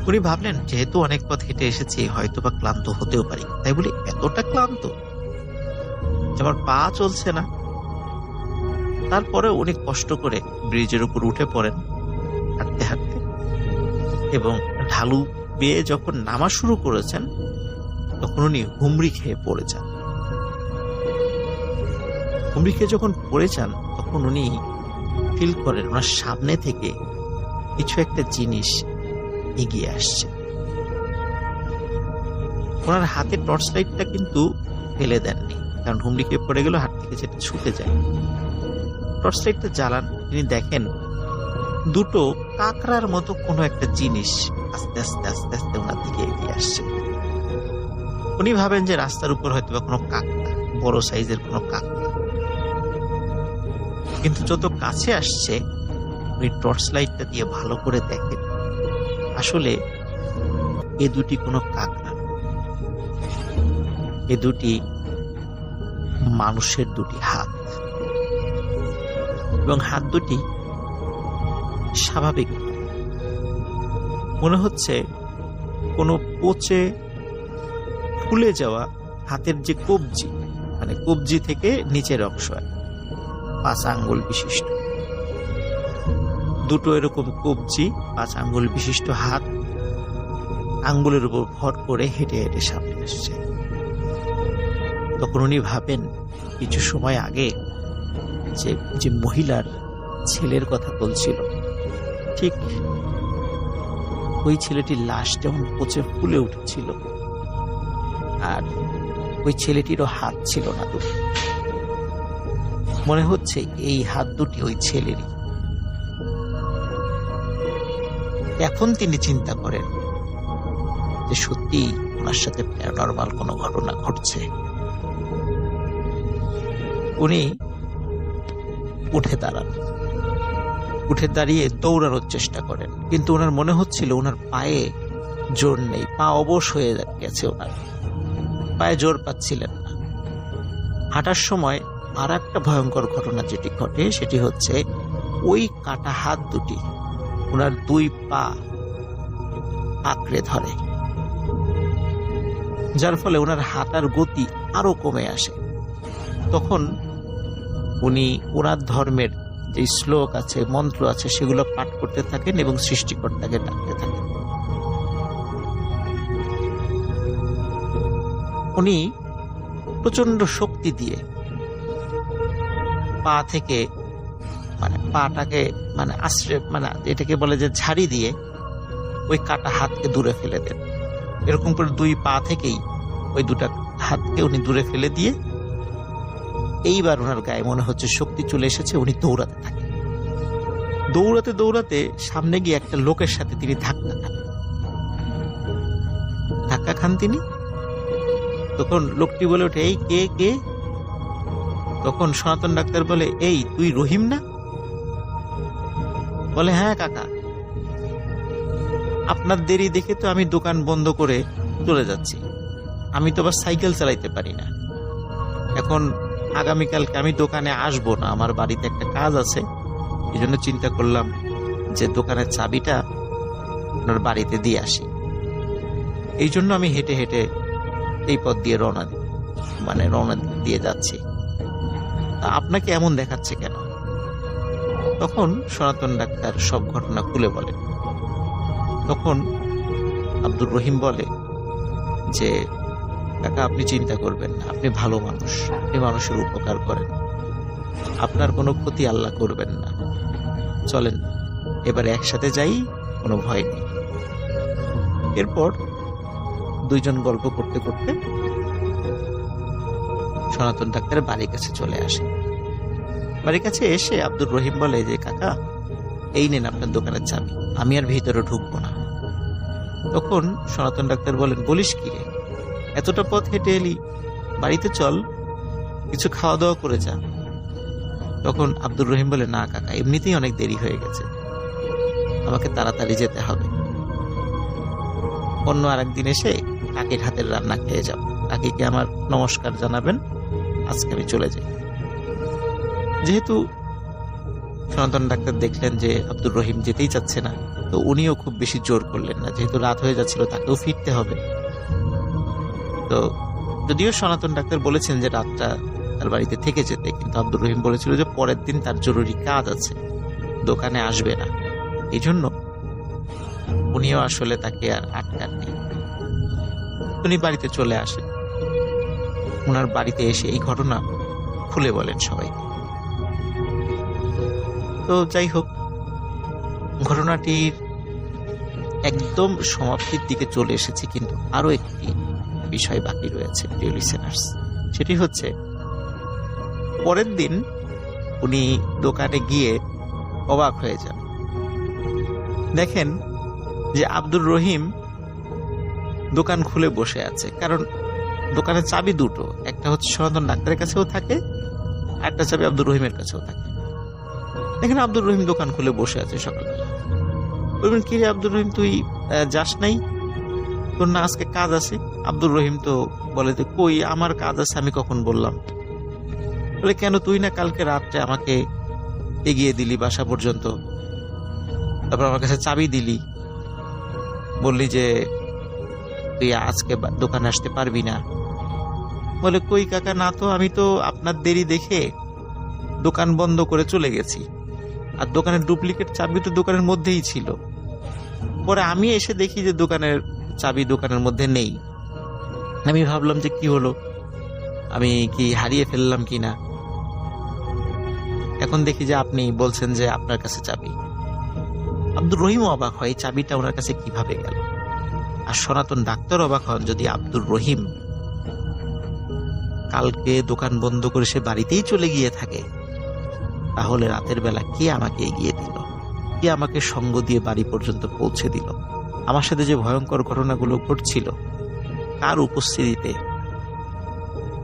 উনি ভাবলেন যেহেতু অনেক পথ হেঁটে এসেছি, হয়তো বা ক্লান্ত হতেও পারি, তাই বলি এতটা ক্লান্ত আমার পা চলছে না। তারপরে উনি কষ্ট করে ব্রিজের উপর উঠে পড়েন হাঁটতে হাঁটতে, এবং ঢালু বেয়ে যখন নামা শুরু করেছেন, তখন উনি হুমড়ি খেয়ে পড়ে যান। হুমড়ি খেয়ে যখন পড়ে যান, তখন উনি ফিল করেন ওনার সামনে থেকে কিছু একটা জিনিস এগিয়ে আসছে। ওনার হাতে টর্চ লাইটটা কিন্তু ফেলে দেননি, কারণ হুমড়ি খেয়ে পড়ে গেল, হাত থেকে যেটা ছুটে যায়। টর্চ লাইটটা জ্বালান, তিনি দেখেন দুটো কাঁকড়ার মতো কোনো একটা জিনিস আস্তে আস্তে আস্তে আস্তে ওনার দিকে এগিয়ে আসছে। উনি ভাবেন যে রাস্তার উপর হয়তো বা কোনো কাঁকড়া, বড় সাইজের কোনো কাঁকড়া, কিন্তু যত কাছে আসছে উনি টর্চ লাইটটা দিয়ে ভালো করে দেখেন আসলে এ দুটি কোনো কাঁকড়া, এ দুটি মানুষের দুটি হাত, এবং হাত দুটি স্বাভাবিক মনে হচ্ছে কোনো পচে ফুলে যাওয়া হাতের যে কবজি, কবজি থেকে নিচের অংশ 5 আঙ্গুল বিশিষ্ট দুটো এরকম কবজি, 5 আঙ্গুল বিশিষ্ট হাত, আঙ্গুলের উপর ভর করে হেঁটে হেঁটে সামনে আসছে। তখন উনি ভাবেন কিছু সময় আগে যে মহিলার ছেলের কথা বলছিল, ঠিক ওই ছেলেটির লাশ যেমন পচে ফুলে উঠেছিল, আর ওই ছেলেটিরও হাত ছিল না দুটো। মনে হচ্ছে এই হাত দুটি ওই ছেলেরই। এখন তিনি চিন্তা করেন যে সত্যি ওনার সাথে প্যারানরমাল কোনো ঘটনা ঘটছে। উনি উঠে দাঁড়ান, উঠে দাঁড়িয়ে দৌড়ানোর চেষ্টা করেন, কিন্তু ওনার মনে হচ্ছিল ওনার পায়ে জোর নেই, পা অবশ হয়ে গেছে, ওনার পায়ে জোর পাচ্ছিলেন না। হাঁটার সময় আর একটা ভয়ঙ্কর ঘটনা যেটি ঘটে সেটি হচ্ছে ওই কাটা হাত দুটি ওনার দুই পা আঁকড়ে ধরে, যার ফলে ওনার হাঁটার গতি আরো কমে আসে। তখন উনি ওনার ধর্মের যে শ্লোক আছে, মন্ত্র আছে, সেগুলো পাঠ করতে থাকেন এবং সৃষ্টিকর্তাকে ডাকতে থাকেন। উনি প্রচন্ড শক্তি দিয়ে পা থেকে পাটাকে আশ্রয় এটাকে বলে যে ঝাড়ি দিয়ে ওই কাটা হাতকে দূরে ফেলে দেন। এরকম করে দুই পা থেকেই ওই দুটা হাতকে উনি দূরে ফেলে দিয়ে এইবার ওনার গায়ে মনে হচ্ছে শক্তি চলে এসেছে। উনি দৌড়াতে থাকেন, দৌড়াতে দৌড়াতে সামনে গিয়ে একটা লোকের সাথে তিনি ধাক্কা খান তিনি। তখন লোকটি বলে ওঠে, এই কে কে? তখন সনাতন ডাক্তার বলে, এই তুই রহিম না? বলে, হ্যাঁ কাকা, আপনার দেরি দেখে তো আমি দোকান বন্ধ করে চলে যাচ্ছি। আমি তো আবার সাইকেল চালাইতে পারি না। এখন আগামীকালকে আমি দোকানে আসবো না, আমার বাড়িতে একটা কাজ আছে। এই জন্য চিন্তা করলাম যে দোকানের চাবিটা আপনার বাড়িতে দিয়ে আসি। এই জন্য আমি হেঁটে হেঁটে এই পথ দিয়ে রওনা দিয়ে যাচ্ছি। তা আপনাকে এমন দেখাচ্ছে কেন? তখন সনাতন ডাক্তার সব ঘটনা খুলে বলে। তখন আব্দুর রহিম বলে যে, কাকা আপনি চিন্তা করবেন না, আপনি ভালো মানুষ, আপনি মানুষের উপকার করেন, আপনার কোনো ক্ষতি আল্লাহ করবেন না। চলেন এবারে একসাথে যাই, কোনো ভয় নেই। এরপর দুইজন গল্প করতে করতে সনাতন ডাক্তারের বাড়ির কাছে চলে আসে। বাড়ির কাছে এসে আব্দুর রহিম বলে যে, কাকা এই নেন আপনার দোকানের চাবি, আমি আর ভিতরে ঢুকবো না। তখন সনাতন ডাক্তার বলেন, বলিস কি রে, এতটা পথ হেঁটে এলি, বাড়িতে চল, কিছু খাওয়া দাওয়া করে যা। তখন আব্দুর রহিম বলে, না কাকা, এমনিতেই অনেক দেরি হয়ে গেছে, আমাকে তাড়াতাড়ি যেতে হবে। অন্য আরেকদিন এসে কাকির হাতের রান্না খেয়ে যাব, কাকিকে আমার নমস্কার জানাবেন, আজকে আমি চলে যাই। যেহেতু সনাতন ডাক্তার দেখলেন যে আব্দুর রহিম যেতেই চাচ্ছে না, তো উনিও খুব বেশি জোর করলেন না, যেহেতু রাত হয়ে যাচ্ছিল, তাকেও ফিরতে হবে। তো যদিও সনাতন ডাক্তার বলেছেন যে রাতটা তার বাড়িতে থেকে যেতে, কিন্তু আব্দুর রহিম বলেছিল যে পরের দিন তার জরুরি কাজ আছে, দোকানে আসবে না। এই জন্য উনিও আসলে তাকে আর আটকাননি। উনি বাড়িতে চলে আসেন। ওনার বাড়িতে এসে এই ঘটনা খুলে বলেন সবাইকে। তো যাই হোক, ঘটনাটির একদম সমাপ্তির দিকে চলে এসেছে, কিন্তু আরো একটি বিষয় বাকি রয়েছে প্রিয় লিসেনার্স। সেটি হচ্ছে, পরের দিন উনি দোকানে গিয়ে অবাক হয়ে যান। দেখেন যে আব্দুর রহিম দোকান খুলে বসে আছে, কারণ দোকানের চাবি দুটো, একটা হচ্ছে সনাতন ডাক্তারের কাছেও থাকে, আর একটা চাবি আব্দুর রহিমের কাছেও থাকে। দেখেন আব্দুর রহিম দোকান খুলে বসে আছে সকালবেলা। বলবেন, কি রে আব্দুর রহিম, তুই যাস নাই? তোর না আজকে কাজ আছে? আব্দুর রহিম তো বলে, কই আমার কাজ আছে, আমি কখন বললাম? বলে, কেন, তুই না কালকে রাত্রে আমাকে এগিয়ে দিলি বাসা পর্যন্ত, তারপর আমার কাছে চাবি দিলি, বললি যে তুই আজকে দোকানে আসতে পারবি না। বলে, কই কাকা, না তো, আমি তো আপনার দেরি দেখে দোকান বন্ধ করে চলে গেছি, আর দোকানের ডুপ্লিকেট চাবি তো দোকানের মধ্যেই ছিল। পরে আমি এসে দেখি যে দোকানের চাবি দোকানের মধ্যে নেই। আমি ভাবলাম যে কি হলো, আমি কি হারিয়ে ফেললাম কিনা। এখন দেখি যে আপনি বলছেন যে আপনার কাছে চাবি। আব্দুর রহিম অবাক হয় এই চাবিটা ওনার কাছে কিভাবে গেল। আর সনাতন ডাক্তার অবাক হন, যদি আব্দুর রহিম কালকে দোকান বন্ধ করে সে বাড়িতেই চলে গিয়ে থাকে, তাহলে রাতের বেলা কে আমাকে এগিয়ে দিল, কে আমাকে সঙ্গ দিয়ে বাড়ি পর্যন্ত পৌঁছে দিল, আমার সাথে যে ভয়ঙ্কর ঘটনাগুলো ঘটছিল তার উপস্থিতিতে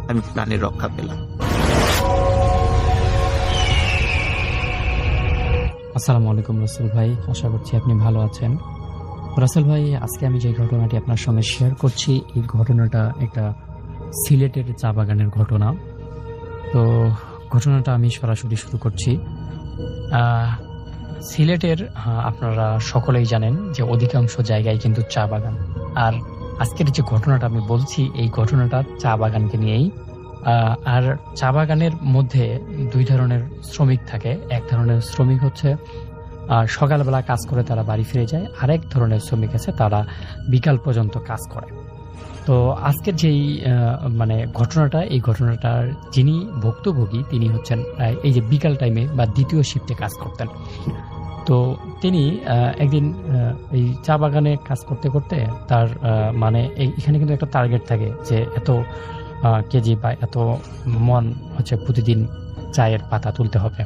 আমি প্রাণের রক্ষা পেলাম। আসসালামু আলাইকুম রাসেল ভাই, আশা করছি আপনি ভালো আছেন। রাসেল ভাই, আজকে আমি যে ঘটনাটি আপনার সঙ্গে শেয়ার করছি, এই ঘটনাটা একটা সিলেটের চা বাগানের ঘটনা। তো ঘটনাটা আমি সরাসরি শুরু করছি। সিলেটের আপনারা সকলেই জানেন যে অধিকাংশ জায়গায় কিন্তু চা বাগান। আর আজকের যে ঘটনাটা আমি বলছি, এই ঘটনাটা চা বাগানকে নিয়েই। আর চা বাগানের মধ্যে দুই ধরনের শ্রমিক থাকে। এক ধরনের শ্রমিক হচ্ছে সকালবেলা কাজ করে তারা বাড়ি ফিরে যায়, আরেক ধরনের শ্রমিক আছে তারা বিকাল পর্যন্ত কাজ করে। তো আজকের যেই মানে ঘটনাটা, এই ঘটনাটার যিনি ভুক্তভোগী তিনি হচ্ছেন এই যে বিকাল টাইমে বা দ্বিতীয় শিফটে কাজ করতেন। তো তিনি একদিন এই চা বাগানে কাজ করতে করতে তার মানে এখানে কিন্তু একটা টার্গেট থাকে যে এত কেজি বা এত মন হচ্ছে প্রতিদিন চায়ের পাতা তুলতে হবে।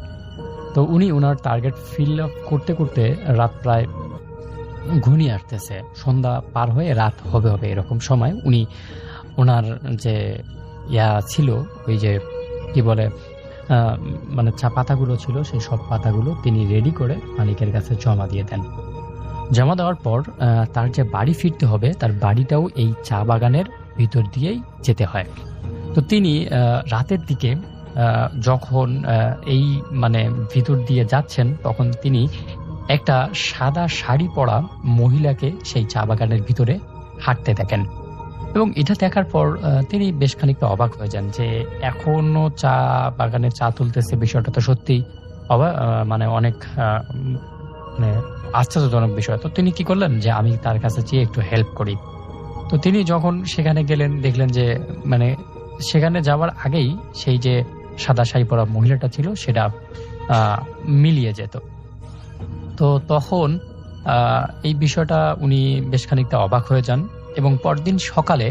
তো উনি ওনার টার্গেট ফিল আপ করতে করতে রাত প্রায় ঘনিয়ে আসতেছে, সন্ধ্যা পার হয়ে রাত হবে এরকম সময় উনি ওনার যে ছিল, ওই যে কি বলে মানে চা পাতাগুলো ছিল, সেই সব পাতাগুলো তিনি রেডি করে মালিকের কাছে জমা দিয়ে দেন। জমা দেওয়ার পর তার যে বাড়ি ফিরতে হবে, তার বাড়িটাও এই চা বাগানের ভিতর দিয়েই যেতে হয়। তো তিনি রাতের দিকে যখন এই মানে ভিতর দিয়ে যাচ্ছেন, তখন তিনি একটা সাদা শাড়ি পরা মহিলাকে সেই চা বাগানের ভিতরে হাঁটতে দেখেন। এবং এটা দেখার পর তিনি বেশ খানিকটা অবাক হয়ে যান যে এখনো চা বাগানে চা তুলতেছে, বিষয়টা তো সত্যি মানে অনেক মানে আশ্চর্যজনক বিষয়। তো তিনি কি করলেন যে আমি তার কাছে চেয়ে একটু হেল্প করি। তো তিনি যখন সেখানে গেলেন, দেখলেন যে মানে সেখানে যাওয়ার আগেই সেই যে সাদা শাড়ি পরা মহিলাটা ছিল সেটা মিলিয়ে যেত। তো তখন এই বিষয়টা উনি বেশ খানিকটা অবাক হয়ে যান এবং পরদিন সকালে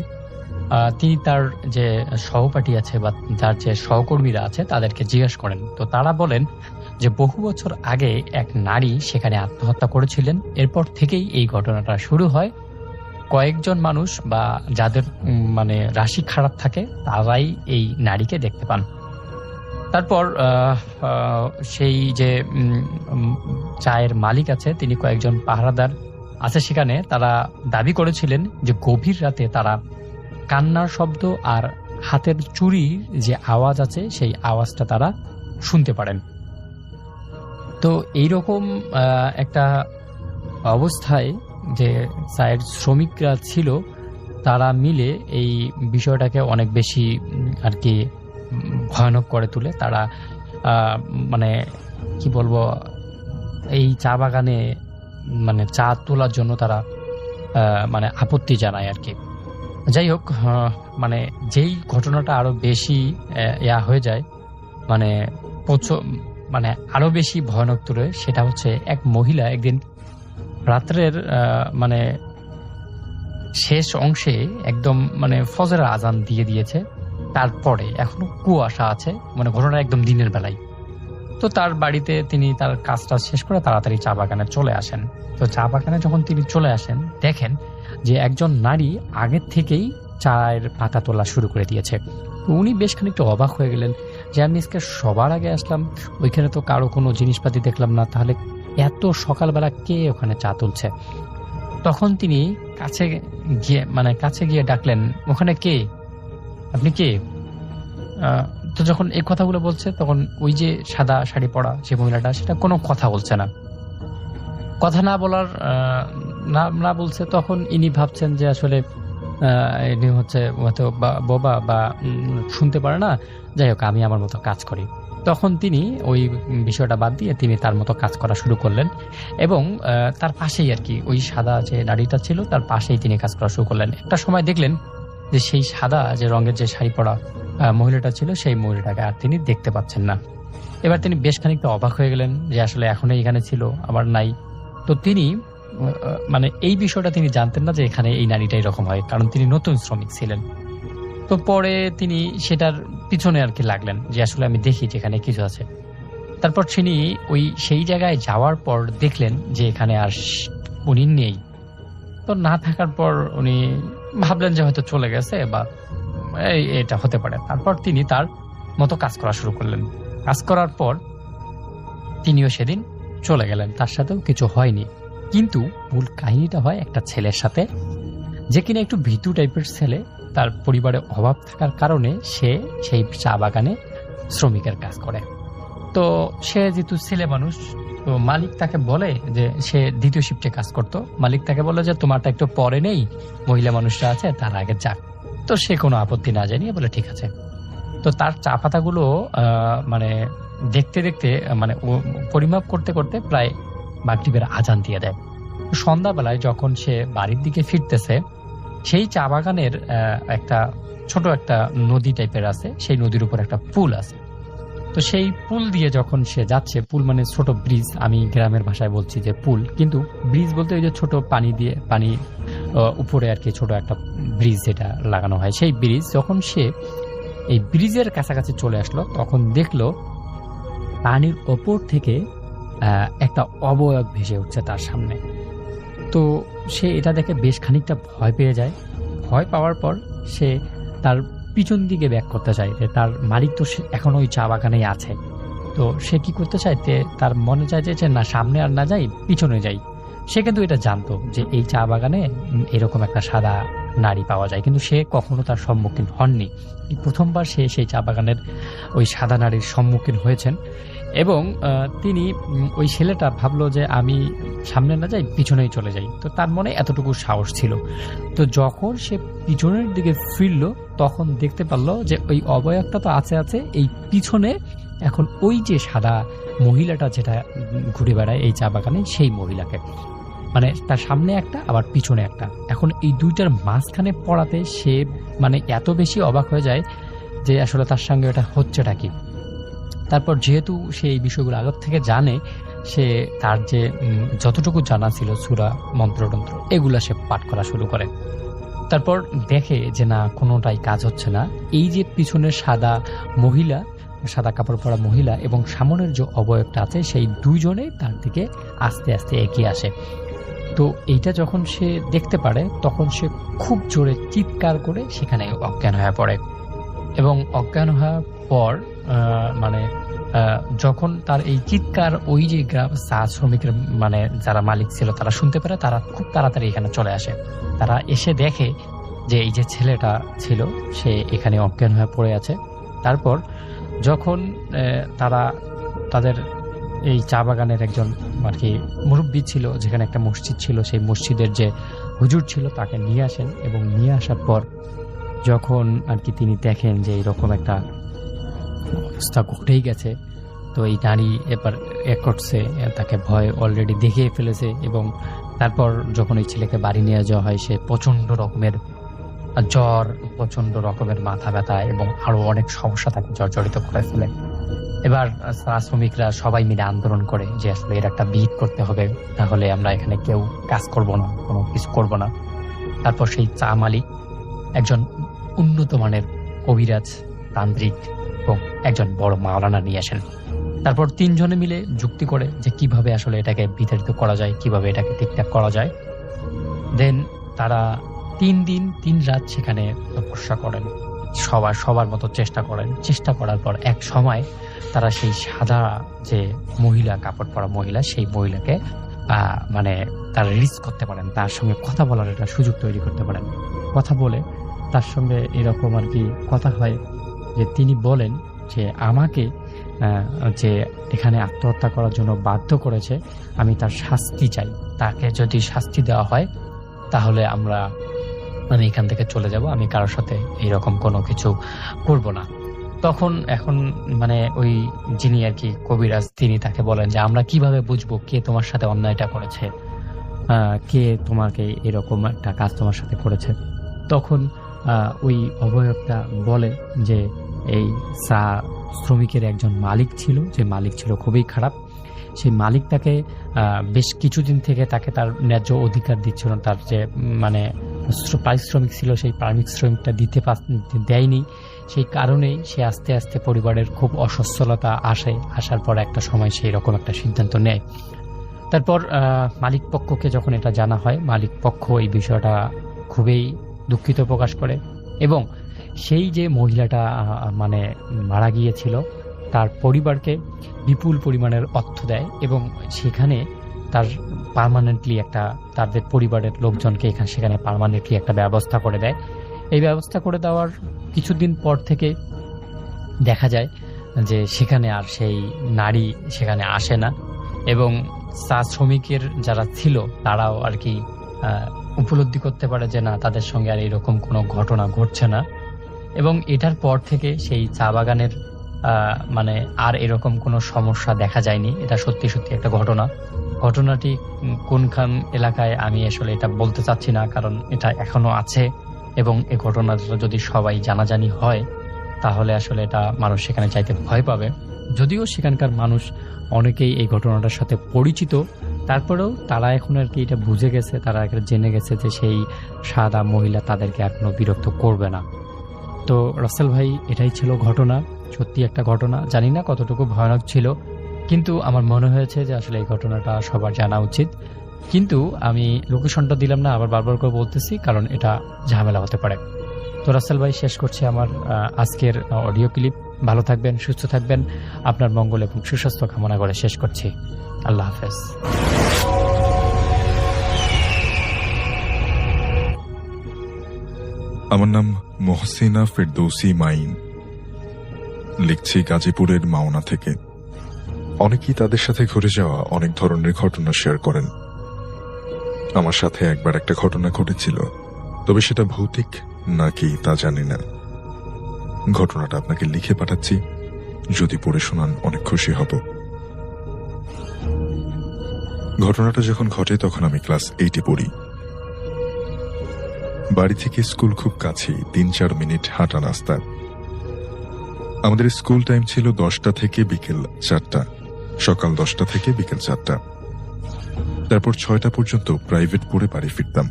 তিনি তার যে সহপাঠী আছে বা তার যে সহকর্মীরা আছে তাদেরকে জিজ্ঞেস করেন। তো তারা বলেন যে বহু বছর আগে এক নারী সেখানে আত্মহত্যা করেছিলেন। এরপর থেকেই এই ঘটনাটা শুরু হয়। কয়েকজন মানুষ বা যাদের মানে রাশি খারাপ থাকে তারাই এই নারীকে দেখতে পান। তারপর সেই যে চায়ের মালিক আছে, তিনি কয়েকজন পাহারাদার আছে সেখানে, তারা দাবি করেছিলেন যে গভীর রাতে তারা কান্নার শব্দ আর হাতের চুরির যে আওয়াজ আছে সেই আওয়াজটা তারা শুনতে পারেন। তো এইরকম একটা অবস্থায় যে চায়ের শ্রমিকরা ছিল তারা মিলে এই বিষয়টাকে অনেক বেশি আর কি ভয়ানক করে তুলে। তারা মানে কি বলবো, এই চা বাগানে মানে চা তোলার জন্য তারা মানে আপত্তি জানায় আর কি। যাই হোক, মানে যেই ঘটনাটা আরো বেশি হয়ে যায়, মানে মানে আরো বেশি ভয়ানক তুলে, সেটা হচ্ছে এক মহিলা একদিন রাত্রের মানে শেষ অংশে একদম মানে ফজরের আজান দিয়ে দিয়েছে, তারপরে এখনো কুয়াশা আছে, মানে ঘটনা একদম দিনের বেলায়। তো তার বাড়িতে তিনি তার কাজটা শেষ করে তাড়াতাড়ি চা বাগানে চলে আসেন। তো চা বাগানে যখন তিনি চলে আসেন, দেখেন যে একজন নারী আগের থেকেই চায়ের পাতা তোলা শুরু করে দিয়েছে। তো উনি বেশ খানিকটা অবাক হয়ে গেলেন যে আমি আজকে সবার আগে আসলাম, ওইখানে তো কারো কোনো জিনিসপাতি দেখলাম না, তাহলে এত সকালবেলা কে ওখানে চা তুলছে? তখন তিনি কাছে গিয়ে ডাকলেন, ওখানে কে, আপনি কে? তো যখন এই কথাগুলো বলছে, তখন ওই যে সাদা শাড়ি পরা যে মহিলাটা, সেটা কোনো কথা বলছে না। কথা না বলার না বলছে, তখন ইনি ভাবছেন যে আসলে ইনি হচ্ছে হয়তো বোবা বা শুনতে পারে না, যাই হোক আমি আমার মতো কাজ করি। তখন তিনি ওই বিষয়টা বাদ দিয়ে তিনি তার মতো কাজ করা শুরু করলেন এবং তার পাশেই আর কি ওই সাদা যে নারীটা ছিল তার পাশেই তিনি কাজ করা শুরু করলেন। একটা সময় দেখলেন যে সেই সাদা যে রঙের যে শাড়ি পরা মহিলাটা ছিল, সেই মহিলাটাকে আর তিনি দেখতে পাচ্ছেন না। এবার তিনি বেশ খানিকটা অবাক হয়ে গেলেন যে আসলে এখনই এখানে ছিল, আবার নাই। তো তিনি মানে এই বিষয়টা তিনি জানতেন না যে এখানে এই নারীটা এরকম হয়, কারণ তিনি নতুন শ্রমিক ছিলেন। তো পরে তিনি সেটার পিছনে আর কি লাগলেন যে আসলে আমি দেখি যেখানে কিছু আছে। তারপর তিনি সেই জায়গায় যাওয়ার পর দেখলেন যে এখানে আর উনি নেই। তো না থাকার পর উনি ভাবলেন যে হয়তো চলে গেছে বা এটা হতে পারে। তারপর তিনি তার মতো কাজ করা শুরু করলেন। কাজ করার পর তিনিও সেদিন চলে গেলেন, তার সাথেও কিছু হয়নি। কিন্তু মূল কাহিনীটা হয় একটা ছেলের সাথে, যে কিনা একটু ভীতু টাইপের ছেলে। তার পরিবারে অভাব থাকার কারণে সে সেই চা বাগানে শ্রমিকের কাজ করে। তো সে যেহেতু ছেলে মানুষ, তো মালিক তাকে বলে যে সে দ্বিতীয় শিফটে কাজ করত। মালিক তাকে বলে যে তোমারটা একটু পরে নেই, মহিলা মানুষরা আছে তার আগে যাক। তো সে কোনো আপত্তি না জানিয়ে বলে ঠিক আছে। তো তার চা পাতাগুলো মানে দেখতে দেখতে মানে পরিমাপ করতে করতে প্রায় মাগরিবের আজান দিয়ে দেয়। সন্ধ্যাবেলায় যখন সে বাড়ির দিকে ফিরতেছে, সেই চা বাগানের ছোট একটা নদী টাইপের আছে, সেই নদীর উপর একটা পুল আছে। তো সেই পুল দিয়ে যখন সে যাচ্ছে, পুল মানে ছোট ব্রিজ, আমি গ্রামের ভাষায় বলছি যে পুল, কিন্তু ব্রিজ বলতে ওই যে ছোট পানি উপরে আর কি ছোট একটা ব্রিজ যেটা লাগানো হয়, সেই ব্রিজ। যখন সে এই ব্রিজের কাছাকাছি চলে আসলো, তখন দেখলো পানির ওপর থেকে একটা অবয়ব ভেসে উঠছে তার সামনে। তো সে এটা দেখে বেশ খানিকটা ভয় পেয়ে যায়। ভয় পাওয়ার পর সে তার পিছন দিকে ব্যাক করতে চায়, যে তার মালিক তো এখন ওই চা বাগানেই আছে। তো সে কি করতে চায়, তার মনে চায় যে না, সামনে আর না যাই, পিছনে যাই। সে কিন্তু এটা জানতো যে এই চা বাগানে এরকম একটা সাদা নারী পাওয়া যায়, কিন্তু সে কখনো তার সম্মুখীন হননি। প্রথমবার সে সেই চা বাগানের ওই সাদা নারীর সম্মুখীন হয়েছেন। এবং তিনি ওই ছেলেটা ভাবলো যে আমি সামনে না যাই, পিছনেই চলে যাই। তো তার মনে এতটুকু সাহস ছিল। তো যখন সে পিছনের দিকে ফিরল, তখন দেখতে পারলো যে ওই অবয়বটা তো আছে, এই পিছনে এখন ওই যে সাদা মহিলাটা যেটা ঘুরে বেড়ায় এই চা বাগানে, সেই মহিলাকে, মানে তার সামনে একটা আবার পিছনে একটা, এখন এই দুইটার মাঝখানে পড়াতে সে মানে এত বেশি অবাক হয়ে যায় যে আসলে তার সঙ্গে এটা হচ্ছেটা কি। তারপর যেহেতু সে এই বিষয়গুলো আগের থেকে জানে, সে তার যে যতটুকু জানা ছিল সূরা মন্ত্রতন্ত্র এগুলা সে পাঠ করা শুরু করে। তারপর দেখে যে না, কোনোটাই কাজ হচ্ছে না। এই যে পিছনের সাদা কাপড় পরা মহিলা এবং সামনের যে অবয়বটা আছে, সেই দুইজনে তার দিকে আস্তে আস্তে এগিয়ে আসে। তো এইটা যখন সে দেখতে পারে, তখন সে খুব জোরে চিৎকার করে সেখানে অজ্ঞান হয়ে পড়ে। এবং অজ্ঞান হওয়ার পর মানে যখন তার এই চিৎকার ওই যে চা শ্রমিকের মানে যারা মালিক ছিল তারা শুনতে পারে, তারা খুব তাড়াতাড়ি এখানে চলে আসে। তারা এসে দেখে যে এই যে ছেলেটা ছিল সে এখানে অজ্ঞান হয়ে পড়ে আছে। তারপর যখন তারা তাদের এই চা বাগানের একজন আর কি মুরব্বী ছিল, যেখানে একটা মসজিদ ছিল, সেই মসজিদের যে হুজুর ছিল তাকে নিয়ে আসেন। এবং নিয়ে আসার পর যখন আর কি তিনি দেখেন যে এইরকম একটা অবস্থা ঘটেই গেছে, তো এই নারী এবার করছে, তাকে ভয় অলরেডি দেখিয়ে ফেলেছে। এবং তারপর যখন ওই ছেলেকে বাড়ি নিয়ে যাওয়া হয়, সে প্রচন্ড রকমের জ্বর, প্রচন্ড রকমের মাথা ব্যথা এবং আরো অনেক সমস্যা তাকে জর্জরিত করে ফেলে। এবার শ্রমিকরা সবাই মিলে আন্দোলন করে যে আসলে এর একটা বিহিত করতে হবে, তাহলে আমরা এখানে কেউ কাজ করব না, কোনো কিছু করব না। তারপর সেই চা মালিক একজন উন্নত মানের কবিরাজ, তান্ত্রিক এবং একজন বড় মাওলানা নিয়ে আসেন। তারপর তিনজনে মিলে যুক্তি করে যে কিভাবে আসলে এটাকে বিতাড়িত করা যায়, কিভাবে এটাকে ঠিকঠাক করা যায়। দেন তারা 3 দিন 3 রাত সেখানে তপস্যা করেন, সবার মতো চেষ্টা করেন। চেষ্টা করার পর এক সময় তারা সেই সাদা যে মহিলা, কাপড় পরা মহিলা, সেই মহিলাকে মানে তারা রিচ করতে পারেন, তার সঙ্গে কথা বলার একটা সুযোগ তৈরি করতে পারেন। কথা বলে তার সঙ্গে এরকম আর কি কথা হয় যে তিনি বলেন যে আমাকে যে এখানে আত্মহত্যা করার জন্য বাধ্য করেছে, আমি তার শাস্তি চাই। তাকে যদি শাস্তি দেওয়া হয় তাহলে আমি এখান থেকে চলে যাব, আমি কারোর সাথে এইরকম কোনো কিছু করব না। এখন মানে ওই যিনি আর কি কবিরাজ, তিনি তাকে বলেন যে আমরা কিভাবে বুঝবো কে তোমার সাথে অন্যায়টা করেছে, কে তোমাকে এরকম একটা কাজ তোমার সাথে করেছে। তখন ওই অবয়বটা বলে যে এই চা শ্রমিকের একজন মালিক ছিল, যে মালিক ছিল খুবই খারাপ সেই মালিক তাকে বেশ কিছুদিন থেকে তাকে তার ন্যায্য অধিকার দিচ্ছিল না। তার যে মানে পারিশ্রমিক ছিল সেই পারিশ্রমিকটা দেয়নি। সেই কারণেই সে আস্তে আস্তে পরিবারের খুব অসচ্ছলতা আসার পর একটা সময় সেই রকম একটা সিদ্ধান্ত নেয়। তারপর মালিক পক্ষকে যখন এটা জানা হয়, মালিক পক্ষ এই বিষয়টা খুবই দুঃখিত প্রকাশ করে এবং সেই যে মহিলাটা মানে মারা গিয়েছিল তার পরিবারকে বিপুল পরিমাণের অর্থ দেয় এবং সেখানে তার পার্মানেন্টলি একটা তাদের পরিবারের লোকজনকে সেখানে পার্মানেন্টলি একটা ব্যবস্থা করে দেয়। এই ব্যবস্থা করে দেওয়ার কিছুদিন পর থেকে দেখা যায় যে সেখানে আর সেই নারী সেখানে আসে না এবং চা শ্রমিকের যারা ছিল তারাও আর কি উপলব্ধি করতে পারে যে না, তাদের সঙ্গে আর এরকম কোনো ঘটনা ঘটছে না এবং এটার পর থেকে সেই চা বাগানের মানে আর এরকম কোনো সমস্যা দেখা যায়নি। এটা সত্যি সত্যি একটা ঘটনাটি কোনখান এলাকায় আমি আসলে এটা বলতে চাচ্ছি না, কারণ এটা এখনো আছে এবং এই ঘটনাটা যদি সবাই জানাজানি হয় তাহলে আসলে এটা মানুষ সেখানে চাইতে ভয় পাবে। যদিও সেখানকার মানুষ অনেকেই এই ঘটনাটার সাথে পরিচিত, তারপরেও তারা এখন আর কি এটা বুঝে গেছে, তারা জেনে গেছে যে সেই সাদা মহিলা তাদেরকে আর কোনো বিরক্ত করবে না। তো রাসেল ভাই, এটাই ছিল ঘটনা, সত্যি একটা ঘটনা। জানি না কতটুকু ভয়ানক ছিল, কিন্তু আমার মনে হয়েছে যে আসলে এই ঘটনাটা সবার জানা উচিত। কিন্তু আমি লোকেশনটা দিলাম না, আবার বারবার করে বলতেছি, কারণ এটা ঝামেলা হতে পারে। তো রাসেল ভাই, শেষ করছি আমার আজকের অডিও ক্লিপ। ভালো থাকবেন, সুস্থ থাকবেন, আপনার মঙ্গল এবং সুস্বাস্থ্য কামনা করে শেষ করছি। আল্লাহ হাফেজ। আমার নাম মহসিনা ফেরদৌসী মাইন, লিখছি গাজীপুরের মাওনা থেকে। অনেকেই তাদের সাথে ঘটে যাওয়া অনেক ধরনের ঘটনা শেয়ার করেন। আমার সাথে একবার একটা ঘটনা ঘটেছিল, তবে সেটা ভৌতিক নাকি তা জানি না। ঘটনাটা আপনাকে লিখে পাঠাচ্ছি, যদি পড়ে শোনান অনেক খুশি হব। ঘটনাটা যখন ঘটে তখন আমি ক্লাস 8-এ পড়ি। বাড়ি থেকে স্কুল খুব কাছেই, 3-4 মিনিট হাঁটা রাস্তা। আমাদের স্কুল টাইম ছিল 10টা থেকে বিকেল 4টা, সকাল 10টা থেকে বিকেল 4টা। তারপর 6টা পর্যন্ত প্রাইভেট পড়ে বাড়ি ফিরতাম।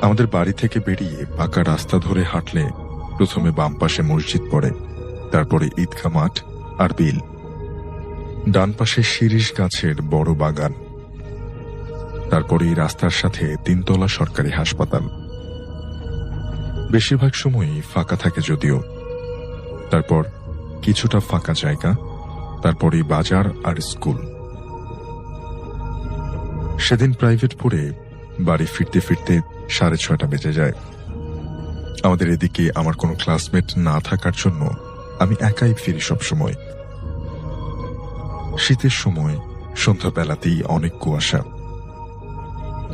আমাদের বাড়ি থেকে বেরিয়ে পাকা রাস্তা ধরে হাঁটলে প্রথমে বাম পাশে মসজিদ পড়ে, তারপরে ঈদগাহ মাঠ আর বিল, ডান পাশে শিরীষ গাছের বড় বাগান, তারপরে এই রাস্তার সাথে 3তলা সরকারি হাসপাতাল। বেশিরভাগ সময়ই ফাঁকা থাকে যদিও। তারপর কিছুটা ফাঁকা জায়গা, তারপরে বাজার আর স্কুল। সেদিন প্রাইভেট পড়ে বাড়ি ফিরতে ফিরতে 6:30 বেজে যায়। আমাদের এদিকে আমার কোনো ক্লাসমেট না থাকার জন্য আমি একাই ফিরি সবসময়। শীতের সময় সন্ধ্যাবেলাতেই অনেক কুয়াশা।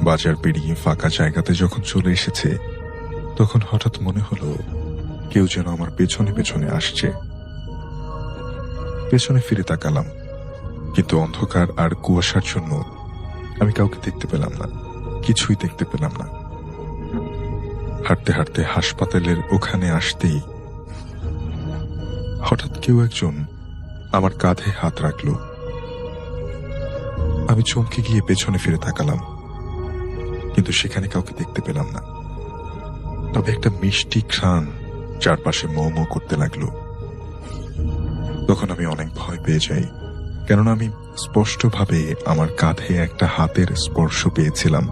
বাজার পেরিয়ে ফাঁকা জায়গাতে যখন চলে এসেছে তখন হঠাৎ মনে হলো কেউ যেন আমার পেছনে পেছনে আসছে। পেছনে ফিরে তাকালাম, কিন্তু অন্ধকার আর কুয়াশার জন্য আমি কাউকে দেখতে পেলাম না, কিছুই দেখতে পেলাম না। হাঁটতে হাঁটতে হাসপাতালের ওখানে আসতেই হঠাৎ কেউ একজন আমার কাঁধে হাত রাখল। আমি চমকে গিয়ে পেছনে ফিরে তাকালাম, কিন্তু সেখানে কাউকে দেখতে পেলাম না। তবে একটা মিষ্টি ঘ্রাণ চারপাশে মো মো করতে লাগলো। তখন আমি অনেক ভয় পেয়ে যাই, কেননা আমি স্পষ্টভাবে আমার কাঁধে একটা হাতের স্পর্শ পেয়েছিলাম।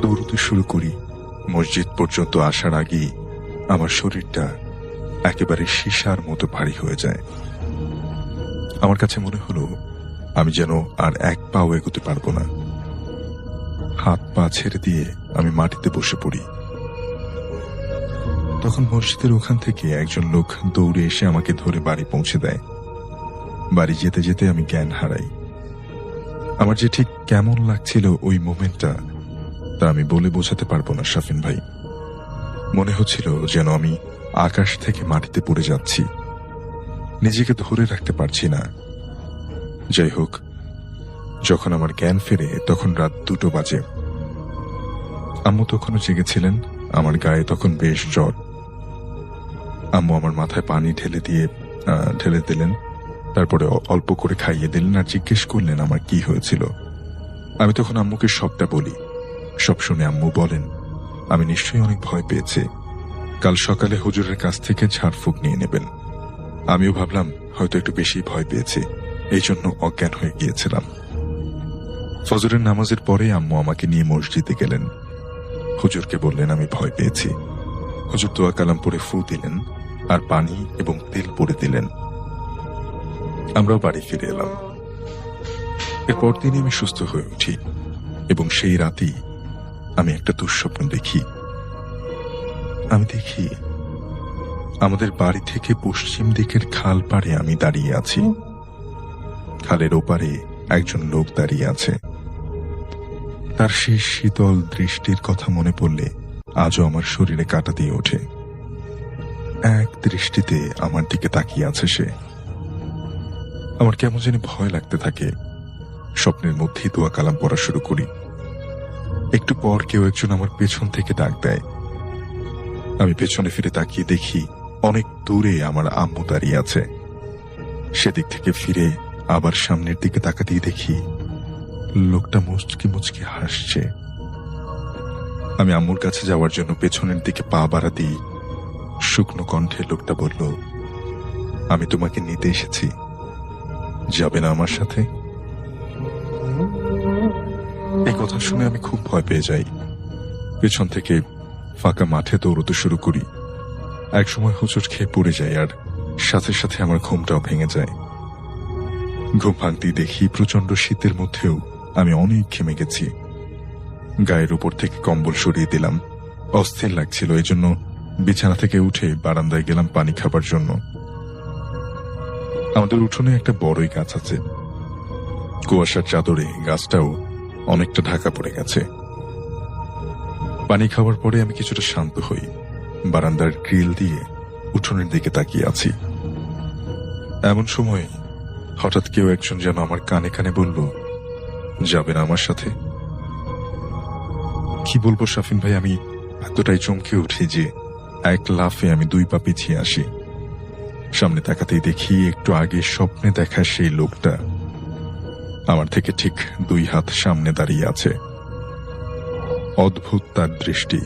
দৌড়তে শুরু করি। মসজিদ পর্যন্ত আসার আগেই আমার শরীরটা একেবারে সীসার মতো ভারী হয়ে যায়। আমার কাছে মনে হলো আমি যেন আর এক পাও এগোতে পারবো না। হাত পা ছেড়ে দিয়ে আমি মাটিতে বসে পড়ি। তখন মসজিদের ওখান থেকে একজন লোক দৌড়ে এসে আমাকে ধরে বাড়ি পৌঁছে দেয়। বাড়ি যেতে যেতে আমি জ্ঞান হারাই। আমার যে ঠিক কেমন লাগছিল ওই মোমেন্টটা, তা আমি বলে বোঝাতে পারবো না শাফিন ভাই। মনে হচ্ছিল যেন আমি আকাশ থেকে মাটিতে পড়ে যাচ্ছি, নিজেকে ধরে রাখতে পারছি না। যাই হোক, যখন আমার জ্ঞান ফেরে তখন রাত 2টো বাজে। আম্মু তখনও জেগেছিলেন। আমার গায়ে তখন বেশ জ্বর। আম্মু আমার মাথায় পানি ঢেলে দিলেন তারপরে অল্প করে খাইয়ে দিলেন আর জিজ্ঞেস করলেন আমার কি হয়েছিল। আমি তখন আম্মুকে সবটা বলি। সব শুনে আম্মু বলেন, আমি নিশ্চয়ই অনেক ভয় পেয়েছি, কাল সকালে হুজুরের কাছ থেকে ঝাড়ফুঁক নিয়ে নেবেন। আমিও ভাবলাম হয়তো একটু বেশি ভয় পেয়েছি, এই জন্য অজ্ঞান হয়ে গিয়েছিলাম। ফজরের নামাজের পরে আম্মু আমাকে নিয়ে মসজিদে গেলেন। হুজুরকে বললেন আমি ভয় পেয়েছি। হুজুর দোয়া কালাম পড়ে ফু দিলেন আর পানি এবং তেল পরে দিলেন। আমরাও বাড়ি ফিরে এলাম। এরপর দিনই আমি সুস্থ হয়ে উঠি এবং সেই রাতেই আমি একটা দুঃস্বপ্ন দেখি। আমি দেখি আমাদের বাড়ি থেকে পশ্চিম দিকের খাল পাড়ে আমি দাঁড়িয়ে আছি। খালের ওপারে একজন লোক দাঁড়িয়ে আছে। তার সেই শীতল দৃষ্টির কথা মনে পড়লে আজও আমার শরীরে কাঁটা দিয়ে ওঠে। এক দৃষ্টিতে আমার দিকে তাকিয়ে আছে সে। আমার কেমন জানি ভয় লাগতে থাকে। স্বপ্নের মধ্যেই দোয়া কালাম পড়া শুরু করি। একটু পর কেউ একজন আমার পেছন থেকে ডাক দেয়। আমি পেছনে ফিরে তাকিয়ে দেখি অনেক দূরে আমার আম্মু দাঁড়িয়ে আছে। সেদিক থেকে ফিরে আবার সামনের দিকে তাকাতেই দেখি লোকটা মুচকি মুচকি হাসছে। আমি আম্মুর কাছে যাওয়ার জন্য পেছনের দিকে পা বাড়াতেই শুকনো কণ্ঠে লোকটা বলল, আমি তোমাকে নিতে এসেছি, যাবে না আমার সাথে? এই কথা শুনে আমি খুব ভয় পেয়ে যাই। পেছন থেকে ফাঁকা মাঠে দৌড়তে শুরু করি। একসময় হোঁচট খেয়ে পড়ে যায় আর সাথে সাথে আমার ঘুমটাও ভেঙে যায়। ঘুম ভাঙতেই দেখি প্রচন্ড শীতের মধ্যেও আমি অনেক ঘেমে গেছি। গায়ের উপর থেকে কম্বল সরিয়ে দিলাম। অস্থির লাগছিল, এজন্য বিছানা থেকে উঠে বারান্দায় গেলাম পানি খাবার জন্য। আমাদের উঠোনে একটা বড়ই গাছ আছে। কুয়াশার চাদরে গাছটাও অনেকটা ঢাকা পড়ে গেছে। পানি খাওয়ার পরে আমি কিছুটা শান্ত হই। বারান্দার গ্রিল দিয়ে উঠোনের দিকে তাকিয়ে আছি। এমন সময় হঠাৎ কেউ একজন যেন আমার কানে কানে বলল, যাবে না আমার সাথে? কি বলবো শাফিন ভাই, আমি এতটাই চমকে উঠি যে এক লাফে আমি 2 পা পিছিয়ে আসি। সামনে তাকাতেই দেখি একটু আগে স্বপ্নে দেখা সেই লোকটা আমার থেকে ঠিক 2 হাত সামনে দাঁড়িয়ে আছে। অদ্ভুত তার দৃষ্টি।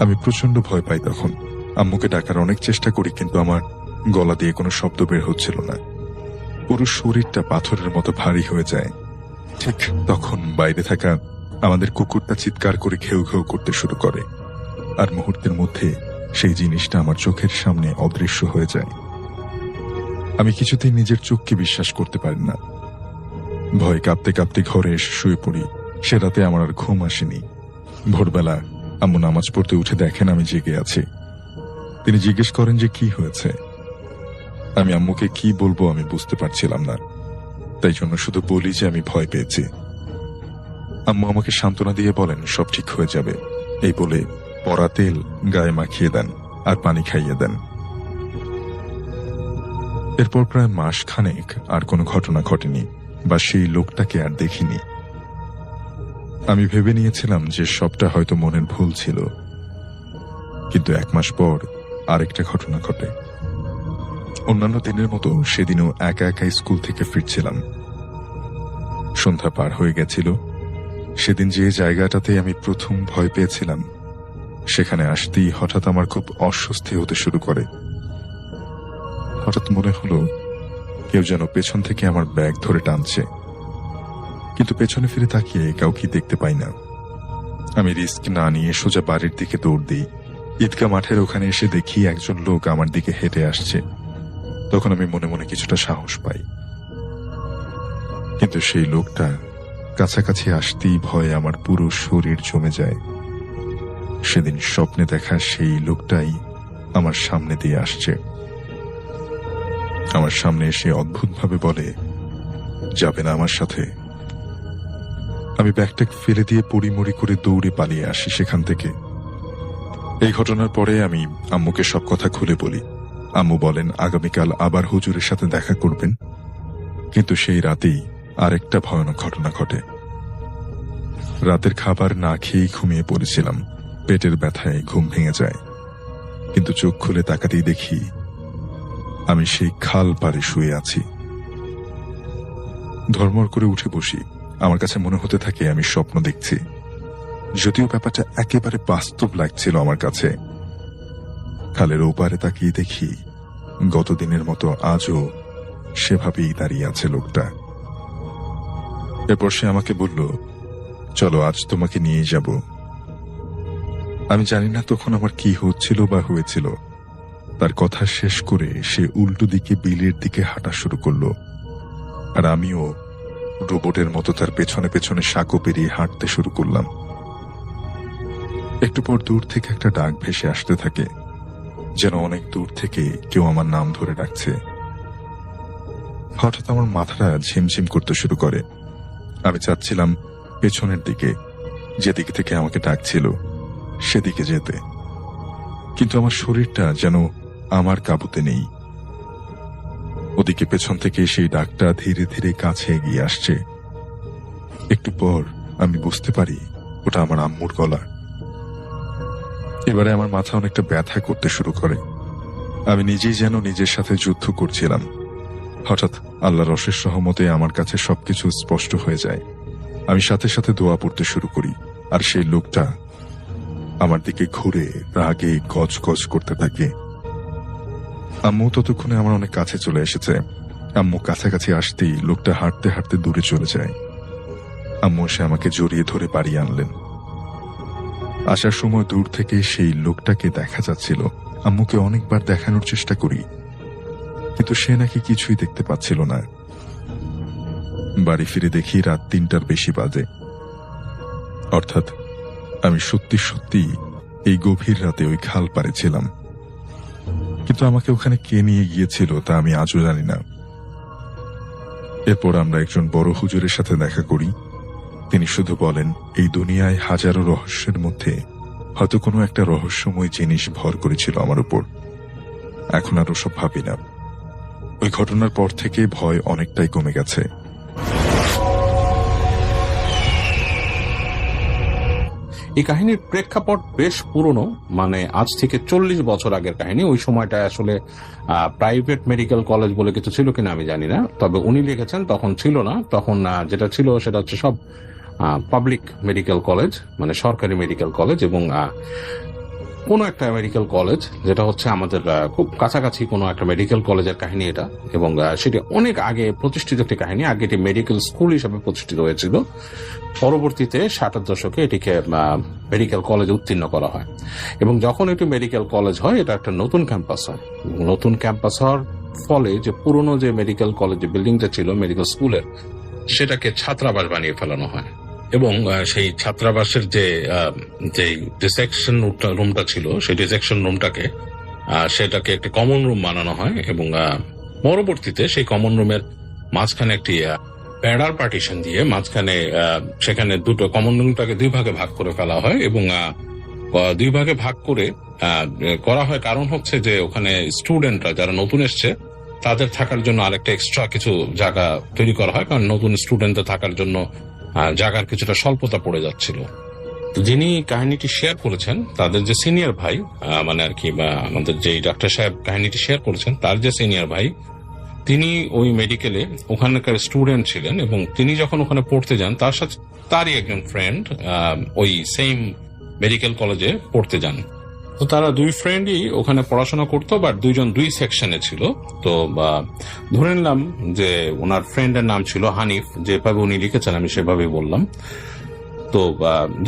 আমি প্রচন্ড ভয় পাই তখন। আম্মুকে ডাকার অনেক চেষ্টা করি, কিন্তু আমার গলা দিয়ে কোনো শব্দ বের হচ্ছিল না। পুরো শরীরটা পাথরের মতো ভারী হয়ে যায়। ঠিক তখন বাইরে থাকা আমাদের কুকুরটা চিৎকার করে ঘেউ ঘেউ করতে শুরু করে, আর মুহূর্তের মধ্যে সেই জিনিসটা আমার চোখের সামনে অদৃশ্য হয়ে যায়। আমি কিছুতেই নিজের চোখকে বিশ্বাস করতে পারি না। ভয় কাঁপতে কাঁপতে ঘরে এসে শুয়ে পড়ি। সে রাতে আমার আর ঘুম আসেনি। ভোরবেলা আম্মু নামাজ পড়তে উঠে দেখেন আমি জেগে আছি। তিনি জিজ্ঞেস করেন যে কি হয়েছে। আমি আম্মুকে কি বলবো আমি বুঝতে পারছিলাম না, তাই জন্য শুধু বলি যে আমি ভয় পেয়েছি। আম্মু আমাকে সান্ত্বনা দিয়ে বলেন সব ঠিক হয়ে যাবে। এই বলে পরা তেল গায়ে মাখিয়ে দেন আর পানি খাইয়ে দেন। এরপর প্রায় মাস খানেক আর কোনো ঘটনা ঘটেনি বা সেই লোকটাকে আর দেখিনি। আমি ভেবে নিয়েছিলাম যে সবটা হয়তো মনের ভুল ছিল, কিন্তু 1 মাস পর আরেকটা ঘটনা ঘটে। অন্যান্য দিনের মতো সেদিনও একা একা স্কুল থেকে ফিরছিলাম। সন্ধ্যা পার হয়ে গেছিল। সেদিন যে জায়গাটাতে আমি প্রথম ভয় পেয়েছিলাম, সেখানে আসতেই হঠাৎ আমার খুব অস্বস্তি হতে শুরু করে। হঠাৎ মনে হলো কেউ যেন পেছন থেকে আমার ব্যাগ ধরে টানছে, কিন্তু পেছনে ফিরে তাকিয়ে কাউকে দেখতে পাই না। আমি রিস্ক না নিয়ে সোজা বাড়ির দিকে দৌড় দিই। ঈদগাহ মাঠের ওখানে এসে দেখি একজন লোক আমার দিকে হেঁটে আসছে। তখন আমি মনে মনে কিছুটা সাহস পাই, কিন্তু সেই লোকটা কাছাকাছি আসতেই ভয়ে আমার পুরো শরীর জমে যায়। সেদিন স্বপ্নে দেখা সেই লোকটাই আমার সামনে দিয়ে আসছে। আমার সামনে এসে অদ্ভুতভাবে বলে, যাবে না আমার সাথে? আমি ব্যাগটা ফেলে দিয়ে পড়িমড়ি করে দৌড়ে পালিয়ে আসি সেখান থেকে। এই ঘটনার পরে আমি আম্মুকে সব কথা খুলে বলি। আম্মু বলেন আগামীকাল আবার হুজুরের সাথে দেখা করবেন। কিন্তু সেই রাতেই আরেকটা ভয়ানক ঘটনা ঘটে। রাতের খাবার না খেয়েই ঘুমিয়ে পড়েছিলাম। পেটের ব্যথায় ঘুম ভেঙে যায়, কিন্তু চোখ খুলে তাকাতেই দেখি আমি সেই খাল পাড়ে শুয়ে আছি। ধর্মর করে উঠে বসি। আমার কাছে মনে হতে থাকে আমি স্বপ্ন দেখছি, যদিও ব্যাপারটা একেবারে বাস্তব লাগছিল আমার কাছে। খালের ওপারে তাকিয়ে দেখি গতদিনের মতো আজও সেভাবেই দাঁড়িয়ে আছে লোকটা। এরপর সে আমাকে বলল, চলো আজ তোমাকে নিয়ে যাব। আমি জানি না তখন আমার কি হচ্ছিল বা হয়েছিল। তার কথা শেষ করে সে উল্টো দিকে বিলের দিকে হাঁটা শুরু করলো, আর আমিও রোবটের মতো তার পেছনে পেছনে সাঁকো পেরিয়ে হাঁটতে শুরু করলাম। একটু পর দূর থেকে একটা ডাক ভেসে আসতে থাকে, যেন অনেক দূর থেকে কেউ আমার নাম ধরে ডাকছে। হঠাৎ আমার মাথাটা ঝিমঝিম করতে শুরু করে। আমি চাচ্ছিলাম পেছনের দিকে, যেদিকে থেকে আমাকে ডাকছিল সেদিকে যেতে, কিন্তু আমার শরীরটা যেন আমার কাবুতে নেই। ওদিকে পেছন থেকে সেই ডাকটা ধীরে ধীরে কাছে এগিয়ে আসছে। একটু পর আমি বুঝতে পারি ওটা আমার আম্মুর গলা। এবারে আমার মাথা অনেকটা ব্যথা করতে শুরু করে। আমি নিজেই যেন নিজের সাথে যুদ্ধ করছিলাম। হঠাৎ আল্লাহর অশেষ রহমতে আমার কাছে সবকিছু স্পষ্ট হয়ে যায়। আমি সাথে সাথে দোয়া পড়তে শুরু করি, আর সেই লোকটা আমার দিকে ঘুরে রাগে গজ গজ করতে থাকে। আম্মু ততক্ষণে আমার অনেক কাছে চলে এসেছে। আম্মু কাছাকাছি আসতেই লোকটা হাঁটতে হাঁটতে দূরে চলে যায়। আম্মু এসে আমাকে জড়িয়ে ধরে বাড়ি আনলেন। আসার সময় দূর থেকে সেই লোকটাকে দেখা যাচ্ছিল। আম্মুকে অনেকবার দেখানোর চেষ্টা করি, কিন্তু সে নাকি কিছুই দেখতে পাচ্ছিল না। বাড়ি ফিরে দেখি রাত 3টার বেশি বাজে। অর্থাৎ আমি সত্যি সত্যি এই গভীর রাতে ওই খাল পাড়ে ছিলাম, কিন্তু আমাকে ওখানে কে নিয়ে গিয়েছিল তা আমি আজও জানি না। এরপর আমরা একজন বড় হুজুরের সাথে দেখা করি। তিনি শুধু বলেন, এই দুনিয়ায় হাজারো রহস্যের মধ্যে হয়তো কোনো একটা রহস্যময় জিনিস ভর করেছিল আমার উপর। এখন আর ওসব ভাবি না। ওই ঘটনার পর থেকে ভয় অনেকটাই কমে গেছে। এই কাহিনীর প্রেক্ষাপট বেশ পুরনো, মানে আজ থেকে 40 বছর আগের কাহিনী। ওই সময়টা আসলে প্রাইভেট মেডিকেল কলেজ বলে কিছু ছিল কিনা আমি জানি না, তবে উনি লিখেছেন তখন ছিল না। তখন যেটা ছিল সেটা হচ্ছে সব পাবলিক মেডিকেল কলেজ, মানে সরকারি মেডিকেল কলেজ, এবং কোনো একটা মেডিকেল কলেজ যেটা হচ্ছে আমাদের খুব কাছাকাছি কোনো একটা মেডিকেল কলেজের কাহিনী এটা। এবং সেটি অনেক আগে প্রতিষ্ঠিত একটি কাহিনী। আগে এটি মেডিকেল স্কুল হিসেবে প্রতিষ্ঠিত হয়েছিল। পরবর্তীতে 60-এর দশকে এটিকে মেডিকেল কলেজে উত্তীর্ণ করা হয়, এবং যখন এটি মেডিকেল কলেজ হয় এটা একটা নতুন ক্যাম্পাস হয়। নতুন ক্যাম্পাস হওয়ার ফলে যে পুরনো যে মেডিকেল কলেজ বিল্ডিংটা ছিল মেডিকেল স্কুলের, সেটাকে ছাত্রাবাস বানিয়ে ফেলানো হয়। এবং সেই ছাত্রাবাসের যে ডিসেকশন রুমটা ছিল, সেই ডিসেকশন রুমটাকে সেটাকে একটি কমন রুম বানানো হয়। এবং পরবর্তীতে সেই কমন রুমের মাঝখানে একটি প্যাডার পার্টিশন দিয়ে মাঝখানে সেখানে দুটো কমন রুমটাকে 2 ভাগে ভাগ করে ফেলা হয়। এবং 2 ভাগে ভাগ করে করা হয় কারণ হচ্ছে যে ওখানে স্টুডেন্টরা যারা নতুন এসছে তাদের থাকার জন্য আরেকটা এক্সট্রা কিছু জায়গা তৈরি করা হয়, কারণ নতুন স্টুডেন্টদের থাকার জন্য জায়গার কিছুটা স্বল্পতা পড়ে যাচ্ছিল। তো যিনি কাহিনীটি শেয়ার করেছেন তাদের যে সিনিয়র ভাই, মানে আর কি আমাদের যে ডাক্তার সাহেব কাহিনীটি শেয়ার করেছেন তার যে সিনিয়র ভাই, তিনি ওই মেডিকেলে ওখানকার স্টুডেন্ট ছিলেন। এবং তিনি যখন ওখানে পড়তে যান তার সাথে তারই একজন ফ্রেন্ড ওই সেম মেডিকেল কলেজে পড়তে যান। তো তারা 2 ফ্রেন্ডই ওখানে পড়াশোনা করতো, বাট 2 সেকশনে ছিল। তো ধরে নিলাম যে ওনার ফ্রেন্ডের নাম ছিল হানিফ, যেভাবে উনি লিখেছেন আমি সেভাবে বললাম। তো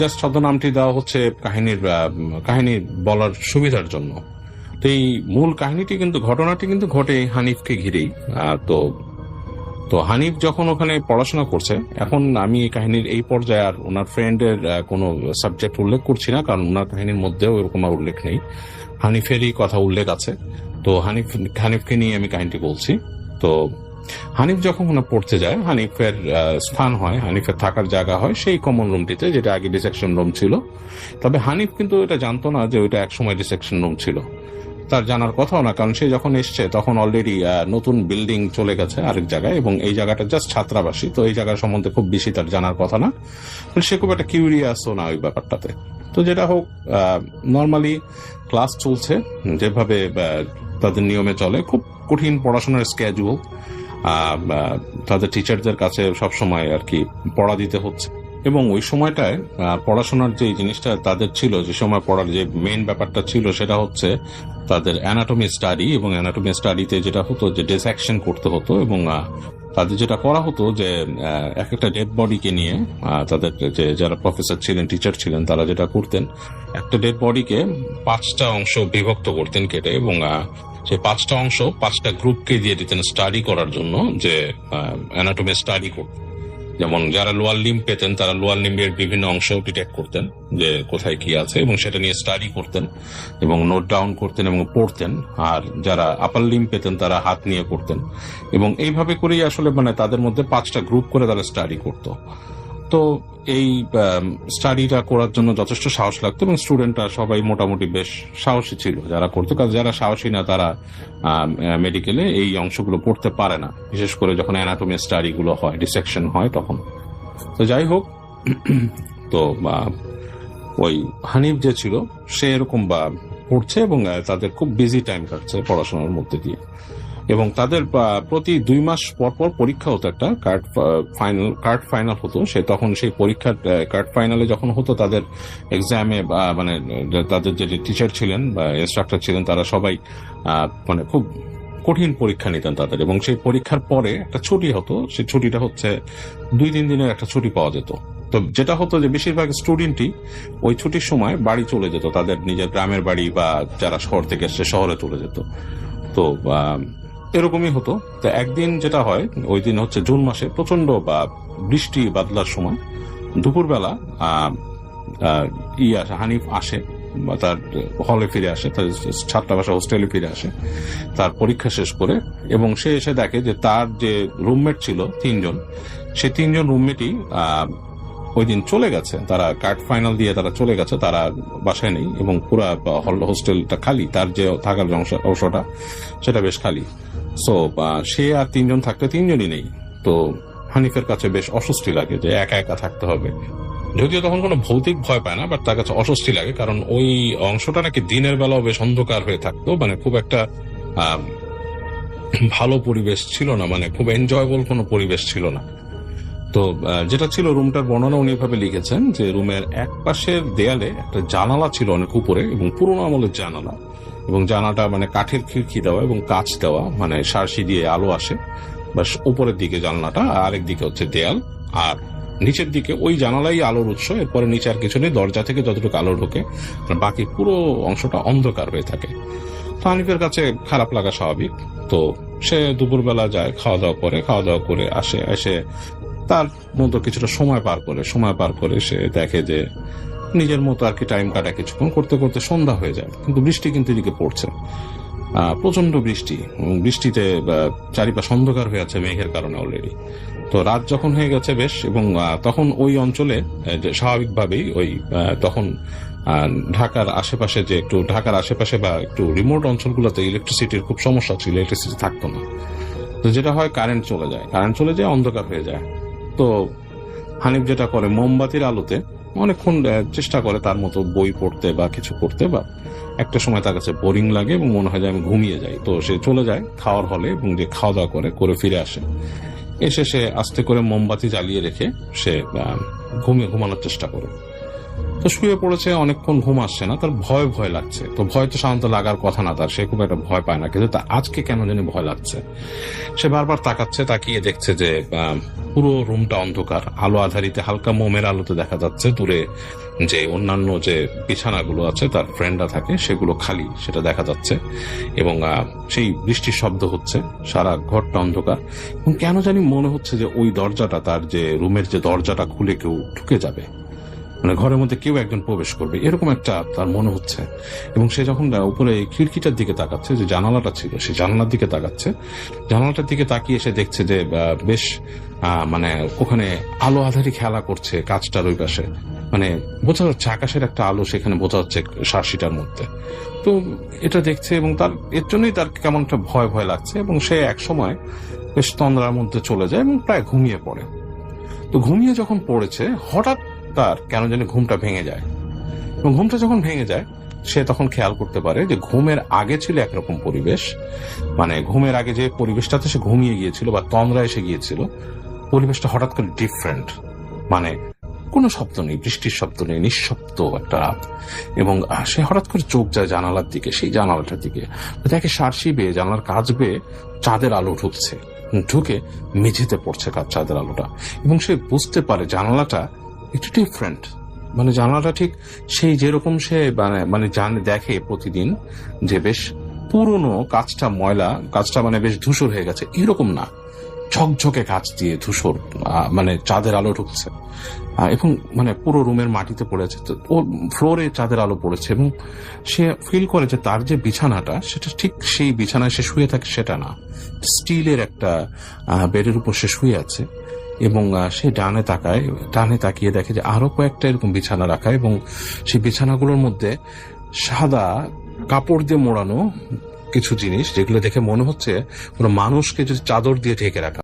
জাস্ট ছদ্মনামটি দেওয়া হচ্ছে কাহিনী বলার সুবিধার জন্য। তো এই মূল ঘটনাটি কিন্তু ঘটে হানিফকে ঘিরেই। তো হানিফ যখন ওখানে পড়াশোনা করছে, এখন আমি এই কাহিনীর এই পর্যায়ে আর ওনার ফ্রেন্ডের কোনো সাবজেক্ট উল্লেখ করছি না, কারণ ওনার কাহিনীর মধ্যেও এরকম উল্লেখ নেই, হানিফেরই কথা উল্লেখ আছে। তো হানিফকে নিয়ে আমি কাহিনীটি বলছি। তো হানিফ যখন ওখানে পড়তে যায়, হানিফের স্থান হয়, হানিফের থাকার জায়গা হয় সেই কমন রুমটিতে, যেটা আগে ডিসেকশন রুম ছিল। তবে হানিফ কিন্তু এটা জানতো না যে ওইটা একসময় ডিসেকশন রুম ছিল। তার জানার কথাও না, কারণ সে যখন এসছে তখন অলরেডি নতুন বিল্ডিং চলে গেছে আরেক জায়গায়, এবং এই জায়গাটা জাস্ট ছাত্রাবাসী। তো এই জায়গার সম্বন্ধে খুব বেশি তার জানার কথা না, সে খুব একটা কিউরিয়াসও না ওই ব্যাপারটাতে। তো যেটা হোক, নর্মালি ক্লাস চলছে যেভাবে তাদের নিয়মে চলে, খুব কঠিন পড়াশোনার স্কেজুয়াল, তাদের টিচারদের কাছে সবসময় আর কি পড়া দিতে হচ্ছে। এবং ওই সময়টায় পড়াশোনার যে জিনিসটা তাদের ছিল, যে সময় পড়ার যে মেইন ব্যাপারটা ছিল সেটা হচ্ছে তাদের অ্যানাটমি স্টাডি। এবং অ্যানাটমি স্টাডিতে যেটা হতো যে ডিসেকশন করতে হতো, এবং তাদের যেটা করা হতো যে এক একটা ডেড বডিকে নিয়ে তাদের যে যারা প্রফেসর ছিলেন, টিচার ছিলেন, তারা যেটা করতেন, একটা ডেড বডিকে 5টা অংশ বিভক্ত করতেন কেটে, এবং সেই 5টা অংশ 5টা গ্রুপকে দিয়ে দিতেন স্টাডি করার জন্য, যে অ্যানাটমি স্টাডি করতেন। যেমন যারা লোয়ার লিম্ব পেতেন তারা লোয়ার লিম্বের বিভিন্ন অংশ ডিটেক্ট করতেন যে কোথায় কি আছে, এবং সেটা নিয়ে স্টাডি করতেন এবং নোট ডাউন করতেন এবং পড়তেন। আর যারা আপার লিম্ব পেতেন তারা হাত নিয়ে করতেন, এবং এইভাবে করেই আসলে মানে তাদের মধ্যে 5টা গ্রুপ করে তারা স্টাডি করতো। তো এই স্টাডিটা করার জন্য যথেষ্ট সাহস লাগতো, এবং স্টুডেন্টরা সবাই মোটামুটি বেশ সাহসী ছিল যারা করতো। কারণ যারা সাহসী না তারা মেডিকেলে এই অংশগুলো পড়তে পারে না, বিশেষ করে যখন অ্যানাটমি স্টাডি গুলো হয়, ডিসেকশন হয় তখন। তো যাই হোক, তো ওই হানিফ যে ছিল সে এরকম পড়ছে, এবং তাদের খুব বিজি টাইম কাটছে পড়াশোনার মধ্যে দিয়ে। এবং তাদের প্রতি 2 মাস পর পর পরীক্ষা হতো, একটা কার্ড ফাইনাল হতো। তখন সেই পরীক্ষার কার্ড ফাইনালে যখন হতো, তাদের এক্সামে মানে তাদের যে টিচার ছিলেন বা ইনস্ট্রাক্টর ছিলেন তারা সবাই মানে খুব কঠিন পরীক্ষা নিতেন তাদের। এবং সেই পরীক্ষার পরে একটা ছুটি হতো, সেই ছুটিটা হচ্ছে 2-3 দিনের একটা ছুটি পাওয়া যেত। তো যেটা হতো যে বেশিরভাগ স্টুডেন্টই ওই ছুটির সময় বাড়ি চলে যেত, তাদের নিজের গ্রামের বাড়ি, বা যারা শহর থেকে এসে শহরে চলে যেত। তো এরকমই হতো। তো একদিন যেটা হয়, ওই দিন হচ্ছে জুন মাসে প্রচন্ড বৃষ্টি বাদলার সময় দুপুরবেলা হানিফ আসে, তার হলে ফিরে আসে, তার ছাত্রাবাসে হোস্টেলে ফিরে আসে তার পরীক্ষা শেষ করে। এবং সে এসে দেখে যে তার যে রুমমেট ছিল 3 জন, সে 3 জন রুমমেটই ওই দিন চলে গেছে। তারা কার্ড ফাইনাল দিয়ে তারা চলে গেছে, তারা বাসায় নেই, এবং পুরো হোস্টেলটা খালি, তার যে থাকার অংশটা সেটা বেশ খালি। সো সে আর 3 জন থাকতে 3 জনই নেই। তো হানিফের কাছে বেশ অস্বস্তি লাগে যে একা একা থাকতে হবে। যদিও তখন কোনো ভৌতিক ভয় পায় না, বাট তার কাছে অস্বস্তি লাগে, কারণ ওই অংশটা নাকি দিনের বেলাও বেশ অন্ধকার হয়ে থাকতো, মানে খুব একটা ভালো পরিবেশ ছিল না, মানে খুব এনজয়েবল কোনো পরিবেশ ছিল না। তো যেটা ছিল, রুমটার বর্ণনা উনি ভাবে লিখেছেন যে রুমের এক পাশের দেয়ালে একটা জানালা ছিল অনেক উপরে, এবং পুরোনো আমলের জানালা, এবং জানালাটা মানে কাঠের খিড়কি দেওয়া এবং কাঁচ দেওয়া, মানে সারসি দিয়ে আলো আসে বাস উপরের দিকে জানলাটা, আর আরেক দিকে হচ্ছে দেয়াল, আর নিচের দিকে ওই জানালাই আলোর উৎস। এরপরে নিচে আর কিছু নেই, দরজা থেকে যতটুকু আলো ঢোকে, বাকি পুরো অংশটা অন্ধকার হয়ে থাকে। তো হানিফের কাছে খারাপ লাগা স্বাভাবিক। তো সে দুপুরবেলা যায়, খাওয়া দাওয়া করে এসে তার মতো কিছুটা সময় পার করে সে দেখে যে নিজের মতো আর কি টাইম কাটা, কিছুক্ষণ করতে করতে সন্ধ্যা হয়ে যায়। কিন্তু বৃষ্টি কিন্তু এদিকে পড়ছে, প্রচন্ড বৃষ্টিতে চারিপাশ অন্ধকার হয়ে আছে মেঘের কারণে অলরেডি। তো রাত যখন হয়ে গেছে বেশ, এবং তখন ওই অঞ্চলে স্বাভাবিকভাবেই তখন ঢাকার আশেপাশে বা একটু রিমোট অঞ্চলগুলোতে ইলেকট্রিসিটির খুব সমস্যা ছিল, ইলেকট্রিসিটি থাকতো না। তো যেটা হয়, কারেন্ট চলে যায়, অন্ধকার হয়ে যায়। তো হানিফ যেটা করে, মোমবাতির আলোতে অনেকক্ষণ চেষ্টা করে তার মতো বই পড়তে বা কিছু করতে, বা একটা সময় তার কাছে বোরিং লাগে এবং মনে হয় যে আমি ঘুমিয়ে যাই। তো সে চলে যায় খাওয়ার হলে, এবং যে খাওয়া দাওয়া করে ফিরে এসে সে আস্তে করে মোমবাতি জ্বালিয়ে রেখে সে ঘুমানোর চেষ্টা করে। তো শুয়ে পড়েছে, অনেকক্ষণ ঘুম আসছে না, তার ভয় লাগছে। তো ভয় তো সাধারণত লাগার কথা না তার, সে খুব একটা ভয় পায় না, কিন্তু আজকে কেন জানি ভয় লাগছে। সে বারবার তাকিয়ে দেখছে যে পুরো রুমটা অন্ধকার, আলো আধারিতে হালকা মোমের আলোতে দেখা যাচ্ছে দূরে যে অন্যান্য যে বিছানাগুলো আছে তার ফ্রেন্ডরা থাকে সেগুলো খালি, সেটা দেখা যাচ্ছে। এবং সেই বৃষ্টির শব্দ হচ্ছে, সারা ঘরটা অন্ধকার। এবং কেন জানি মনে হচ্ছে যে ওই দরজাটা, তার যে রুমের যে দরজাটা খুলে কেউ ঢুকে যাবে, মানে ঘরের মধ্যে কেউ একজন প্রবেশ করবে, এরকম একটা তার মনে হচ্ছে। এবং সে যখন উপরে খিড়কিটার দিকে তাকাচ্ছে, যে জানালাটা ছিল সেই জানালার দিকে তাকাচ্ছে, জানালাটার দিকে তাকিয়ে সে দেখছে যে বেশ মানে ওখানে আলো আধারি খেলা করছে কাঁচটার ওই পাশে, মানে বোঝা যাচ্ছে আকাশের একটা আলো সেখানে বোঝা যাচ্ছে সারসিটার মধ্যে। তো এটা দেখছে, এবং এর জন্যই তার কেমন একটা ভয় লাগছে, এবং সে এক সময় বেশ তন্দ্রার মধ্যে চলে যায় এবং প্রায় ঘুমিয়ে পড়ে। তো ঘুমিয়ে যখন পড়েছে, হঠাৎ তার কেন জানি ঘুমটা ভেঙে যায়, এবং ঘুমটা যখন ভেঙে যায় সে তখন খেয়াল করতে পারে যে ঘুমের আগে ছিল একরকম পরিবেশ, মানে ঘুমের আগে যে পরিবেশটাতে সে ঘুমিয়ে গিয়েছিল বা তন্দ্রা এসে গিয়েছিল, পরিবেশটা হঠাৎ করে ডিফারেন্ট, মানে কোনো শব্দ নেই, বৃষ্টির শব্দ নেই, নিঃশব্দ একটা রাত। এবং সে হঠাৎ করে চোখ যায় জানালার দিকে, সেই জানালাটার দিকে দেখে সার্সি বেয়ে জানালার কাজ বেয়ে চাঁদের আলো ঢুকছে, ঢুকে মেঝেতে পড়ছে চাঁদের আলোটা, এবং সে বুঝতে পারে জানালাটা একটু ডিফারেন্ট, মানে জানালাটা ঠিক সেই যেরকম সে মানে জানে দেখে প্রতিদিন, যে বেশ পুরনো কাঁচটা ময়লা, কাঁচটা মানে বেশ ধূসর হয়ে গেছে, এরকম না, ঝকঝকে কাঁচ দিয়ে ধূসর, মানে চাঁদের আলো ঢুকছে, এবং মানে পুরো রুমের মাটিতে পড়েছে, ও ফ্লোরে চাঁদের আলো পড়েছে, এবং সে ফিল করে যে তার যে বিছানাটা সেটা ঠিক সেই বিছানায় সে শুয়ে থাকে সেটা না, স্টিলের একটা বেডের উপর সে শুয়ে আছে। এবং সে ডানে তাকিয়ে দেখে যে আরো কয়েকটা এরকম বিছানা রাখা, এবং সেই বিছানাগুলোর মধ্যে সাদা কাপড় দিয়ে মোড়ানো কিছু জিনিস, যেগুলো দেখে মনে হচ্ছে কোনো মানুষকে যদি চাদর দিয়ে ঢেকে রাখা।